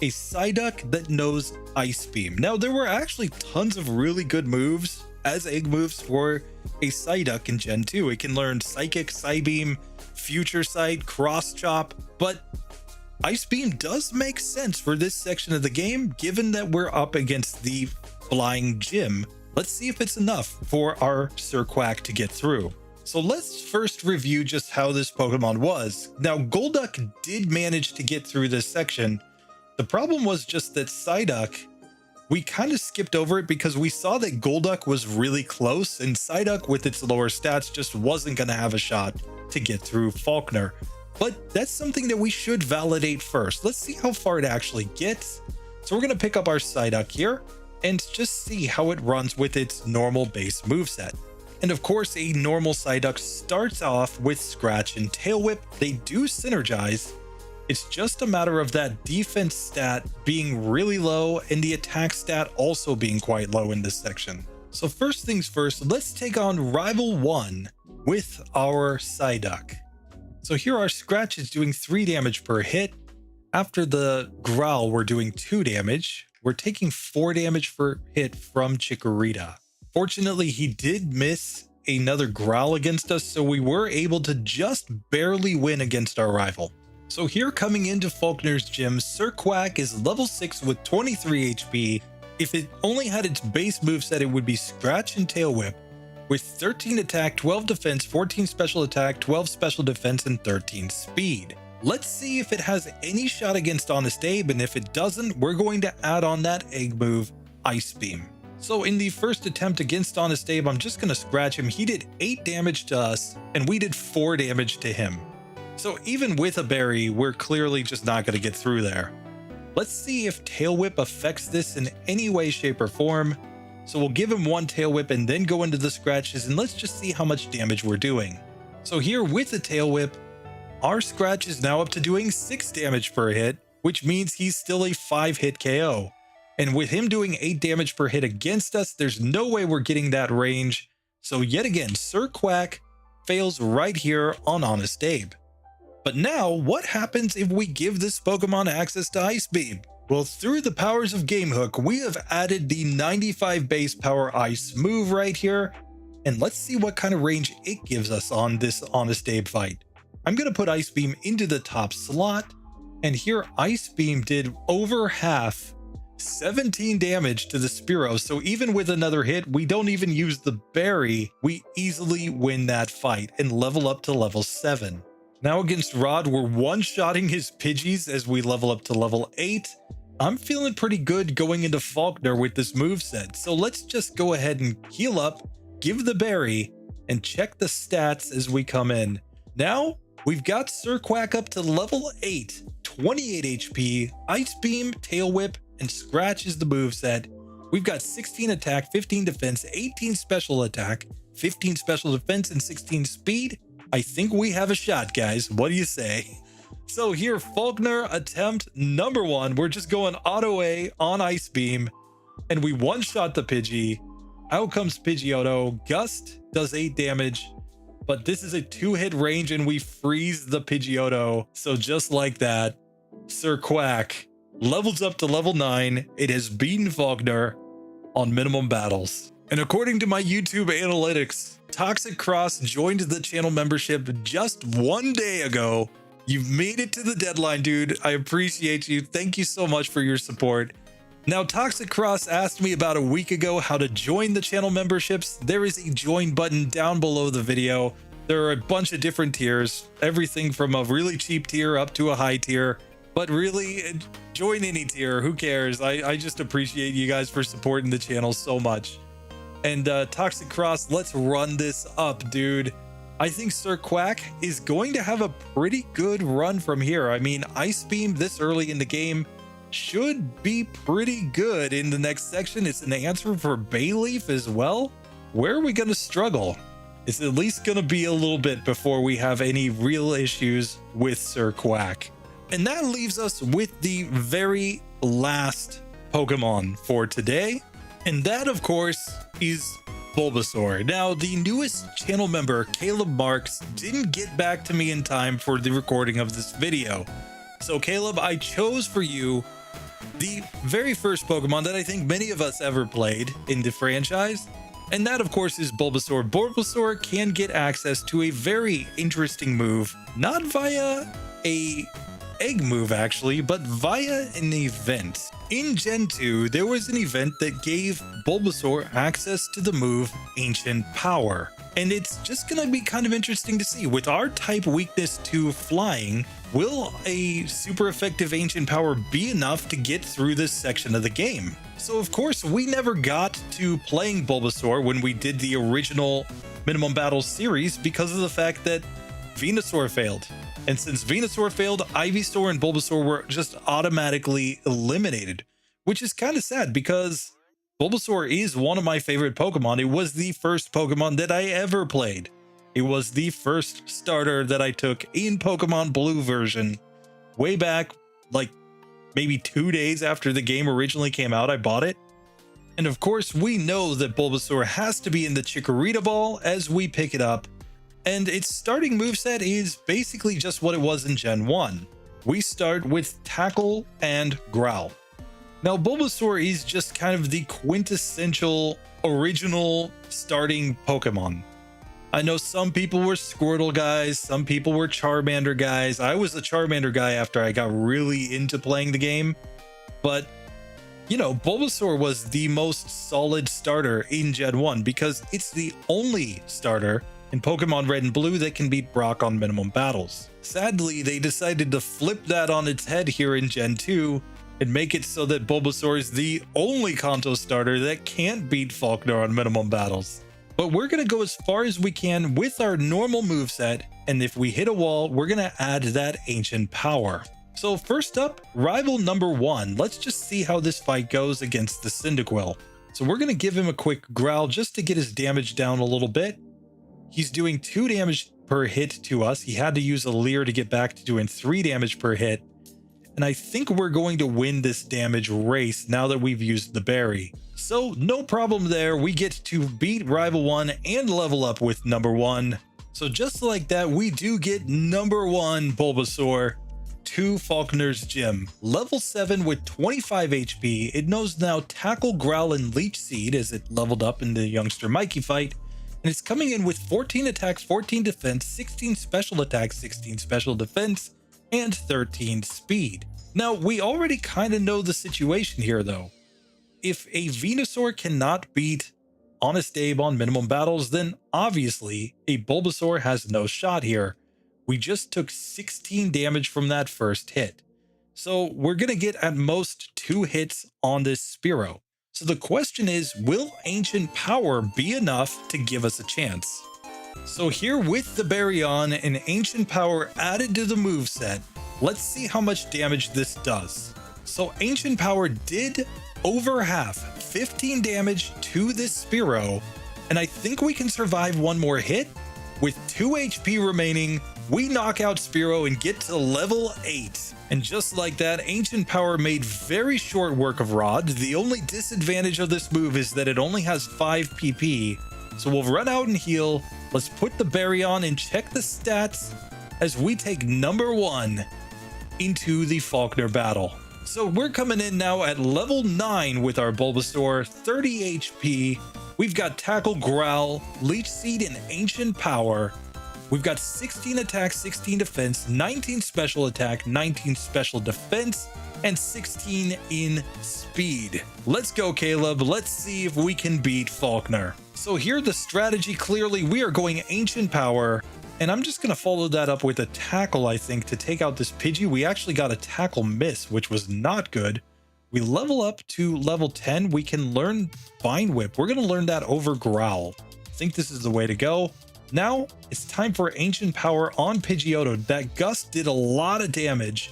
a Psyduck that knows Ice Beam. Now, there were actually tons of really good moves as egg moves for a Psyduck in Gen 2. It can learn Psychic, Psybeam, Future Sight, Cross Chop, but Ice Beam does make sense for this section of the game, given that we're up against the Flying Gym. Let's see if it's enough for our Sir Quack to get through. So let's first review just how this Pokemon was. Now, Golduck did manage to get through this section. The problem was just that Psyduck, we kind of skipped over it because we saw that Golduck was really close, and Psyduck with its lower stats just wasn't going to have a shot to get through Falkner. But that's something that we should validate first. Let's see how far it actually gets. So we're going to pick up our Psyduck here and just see how it runs with its normal base moveset. And of course, a normal Psyduck starts off with Scratch and Tail Whip. They do synergize. It's just a matter of that defense stat being really low and the attack stat also being quite low in this section. So first things first, let's take on Rival 1 with our Psyduck. So here our Scratch is doing 3 damage per hit. After the Growl, we're doing 2 damage. We're taking 4 damage per hit from Chikorita. Fortunately, he did miss another Growl against us, so we were able to just barely win against our rival. So here coming into Falkner's gym, Sir Quack is level 6 with 23 HP. If it only had its base moveset, it would be Scratch and Tail Whip with 13 attack, 12 defense, 14 special attack, 12 special defense, and 13 speed. Let's see if it has any shot against Honest Abe, and if it doesn't, we're going to add on that egg move, Ice Beam. So in the first attempt against Honest Abe, I'm just going to scratch him. He did 8 damage to us, and we did 4 damage to him. So even with a berry, we're clearly just not going to get through there. Let's see if Tail Whip affects this in any way, shape, or form. So we'll give him 1 Tail Whip and then go into the scratches, and let's just see how much damage we're doing. So here with the Tail Whip, our Scratch is now up to doing 6 damage per hit, which means he's still a 5-hit KO. And with him doing 8 damage per hit against us, there's no way we're getting that range. So yet again, Sir Quack fails right here on Honest Abe. But now, what happens if we give this Pokemon access to Ice Beam? Well, through the powers of Gamehook, we have added the 95 base power Ice move right here. And let's see what kind of range it gives us on this Honest Abe fight. I'm going to put Ice Beam into the top slot. And here, Ice Beam did over half, 17 damage to the Spearow. So even with another hit, we don't even use the berry. We easily win that fight and level up to level 7. Now against Rod, we're one-shotting his Pidgeys as we level up to level 8. I'm feeling pretty good going into Falkner with this moveset. So let's just go ahead and heal up, give the berry, and check the stats as we come in. Now, we've got Sir Quack up to level 8, 28 HP, Ice Beam, Tail Whip, and Scratch is the moveset. We've got 16 attack, 15 defense, 18 special attack, 15 special defense, and 16 speed. I think we have a shot, guys. What do you say? So here, Falkner attempt number 1. We're just going auto A on Ice Beam, and we one-shot the Pidgey. Out comes Pidgeotto. Gust does 8 damage, but this is a 2-hit range and we freeze the Pidgeotto. So just like that, Sir Quack levels up to level 9. It has beaten Falkner on minimum battles. And according to my YouTube analytics, Toxic Cross joined the channel membership just 1 day ago. You've made it to the deadline, dude. I appreciate you. Thank you so much for your support. Now, Toxic Cross asked me about a week ago how to join the channel memberships. There is a join button down below the video. There are a bunch of different tiers, everything from a really cheap tier up to a high tier. But really, join any tier. Who cares? I just appreciate you guys for supporting the channel so much. And Toxic Cross, let's run this up, dude. I think Sir Quack is going to have a pretty good run from here. I mean, Ice Beam this early in the game should be pretty good in the next section. It's an answer for Bayleaf as well. Where are we going to struggle? It's at least going to be a little bit before we have any real issues with Sir Quack. And that leaves us with the very last Pokemon for today. And that, of course, is Bulbasaur. Now, the newest channel member, Caleb Marks, didn't get back to me in time for the recording of this video. So, Caleb, I chose for you the very first Pokemon that I think many of us ever played in the franchise. And that, of course, is Bulbasaur. Bulbasaur can get access to a very interesting move, not via a egg move actually, but via an event. In Gen 2, there was an event that gave Bulbasaur access to the move Ancient Power. And it's just gonna be kind of interesting to see. With our type weakness to flying, will a super effective Ancient Power be enough to get through this section of the game? So of course, we never got to playing Bulbasaur when we did the original Minimum Battles series because of the fact that Venusaur failed. And since Venusaur failed, Ivysaur and Bulbasaur were just automatically eliminated, which is kind of sad because Bulbasaur is one of my favorite Pokemon. It was the first Pokemon that I ever played. It was the first starter that I took in Pokemon Blue version. Way back, like maybe 2 days after the game originally came out, I bought it. And of course, we know that Bulbasaur has to be in the Chikorita Ball as we pick it up. And its starting moveset is basically just what it was in Gen 1. We start with Tackle and Growl. Now, Bulbasaur is just kind of the quintessential original starting Pokemon. I know some people were Squirtle guys, some people were Charmander guys. I was a Charmander guy after I got really into playing the game. But, you know, Bulbasaur was the most solid starter in Gen 1 because it's the only starter in Pokemon Red and Blue that can beat Brock on minimum battles. Sadly, they decided to flip that on its head here in Gen 2 and make it so that Bulbasaur is the only Kanto starter that can't beat Falkner on minimum battles. But we're going to go as far as we can with our normal moveset, and if we hit a wall, we're going to add that Ancient Power. So first up, rival number 1. Let's just see how this fight goes against the Cyndaquil. So we're going to give him a quick growl just to get his damage down a little bit. He's doing 2 damage per hit to us. He had to use a Leer to get back to doing 3 damage per hit. And I think we're going to win this damage race now that we've used the berry. So no problem there. We get to beat rival 1 and level up with number 1. So just like that, we do get number 1 Bulbasaur to Falkner's gym. Level 7 with 25 HP. It knows now Tackle, Growl, and Leech Seed as it leveled up in the youngster Mikey fight. And it's coming in with 14 attacks, 14 defense, 16 special attacks, 16 special defense, and 13 speed. Now, we already kind of know the situation here, though. If a Venusaur cannot beat Honest Abe on minimum battles, then obviously a Bulbasaur has no shot here. We just took 16 damage from that first hit. So we're going to get at most 2 hits on this Spearow. So the question is, will Ancient Power be enough to give us a chance? So here with the berry on and Ancient Power added to the moveset, let's see how much damage this does. So Ancient Power did over half, 15 damage to this Spearow, and I think we can survive one more hit. With 2 HP remaining, we knock out Spearow and get to level 8. And just like that, Ancient Power made very short work of Rod. The only disadvantage of this move is that it only has 5 PP. So we'll run out and heal. Let's put the berry on and check the stats as we take number 1 into the Falkner battle. So we're coming in now at level 9 with our Bulbasaur, 30 HP. We've got Tackle, Growl, Leech Seed, and Ancient Power. We've got 16 attack, 16 defense, 19 special attack, 19 special defense, and 16 in speed. Let's go, Caleb. Let's see if we can beat Falkner. So here the strategy, clearly we are going Ancient Power, and I'm just going to follow that up with a Tackle, I think, to take out this Pidgey. We actually got a Tackle miss, which was not good. We level up to level 10. We can learn Vine Whip. We're going to learn that over Growl. I think this is the way to go. Now it's time for Ancient Power on Pidgeotto. That Gust did a lot of damage,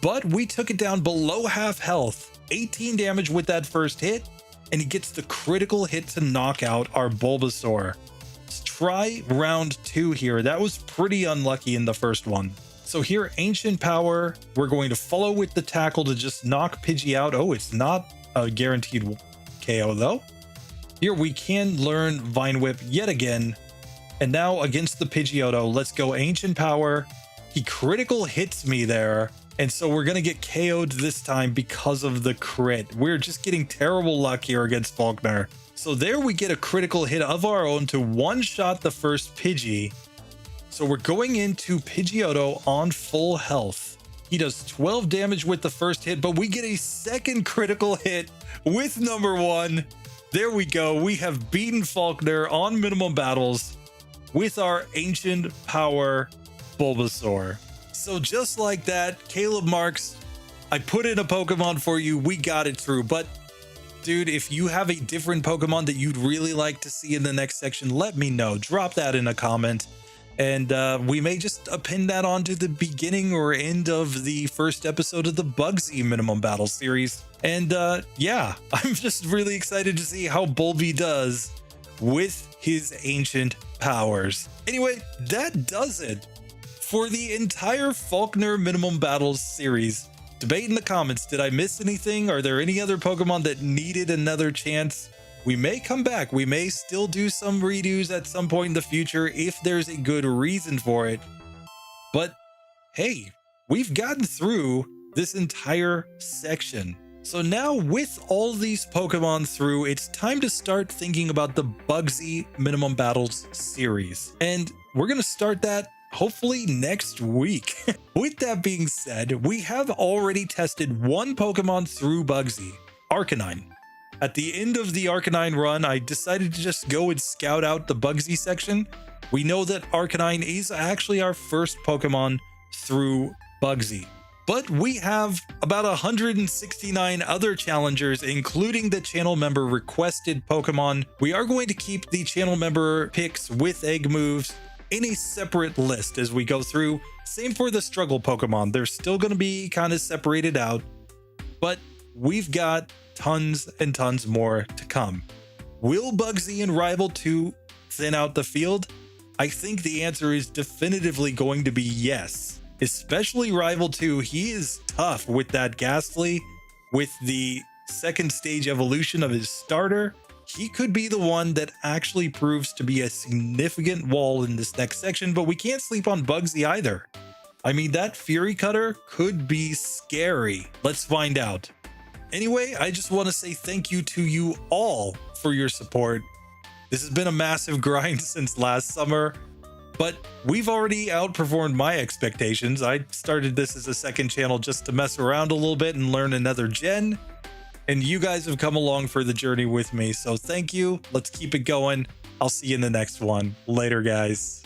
but we took it down below half health. 18 damage with that first hit, and he gets the critical hit to knock out our Bulbasaur. Let's try round 2 here. That was pretty unlucky in the first one. So here, Ancient Power, we're going to follow with the Tackle to just knock Pidgey out. Oh, it's not a guaranteed KO though. Here we can learn Vine Whip yet again. And now against the Pidgeotto, let's go Ancient Power. He critical hits me there. And so we're going to get KO'd this time because of the crit. We're just getting terrible luck here against Falkner. So there we get a critical hit of our own to one-shot the first Pidgey. So we're going into Pidgeotto on full health. He does 12 damage with the first hit, but we get a second critical hit with number 1. There we go. We have beaten Falkner on Minimum Battles with our Ancient Power Bulbasaur. So just like that, Caleb Marks, I put in a Pokemon for you. We got it through. But dude, if you have a different Pokemon that you'd really like to see in the next section, let me know. Drop that in a comment. And we may just append that onto the beginning or end of the first episode of the Bugsy Minimum Battle series. And yeah, I'm just really excited to see how Bulby does with his ancient powers. Anyway, that does it for the entire Falkner Minimum Battles series. Debate in the comments, did I miss anything? Are there any other Pokemon that needed another chance? We may come back. We may still do some redos at some point in the future if there's a good reason for it. But hey, we've gotten through this entire section. So now with all these Pokemon through, it's time to start thinking about the Bugsy Minimum Battles series. And we're going to start that hopefully next week. With that being said, we have already tested one Pokemon through Bugsy, Arcanine. At the end of the Arcanine run, I decided to just go and scout out the Bugsy section. We know that Arcanine is actually our first Pokemon through Bugsy. But we have about 169 other challengers, including the channel member requested Pokemon. We are going to keep the channel member picks with egg moves in a separate list as we go through. Same for the struggle Pokemon. They're still going to be kind of separated out, but we've got tons and tons more to come. Will Bugsy and Rival 2 thin out the field? I think the answer is definitively going to be yes. Especially Rival 2, he is tough with that Ghastly, with the second stage evolution of his starter. He could be the one that actually proves to be a significant wall in this next section, but we can't sleep on Bugsy either. I mean, that Fury Cutter could be scary. Let's find out. Anyway, I just want to say thank you to you all for your support. This has been a massive grind since last summer, but we've already outperformed my expectations. I started this as a second channel just to mess around a little bit and learn another gen, and you guys have come along for the journey with me, so thank you. Let's keep it going. I'll see you in the next one. Later, guys.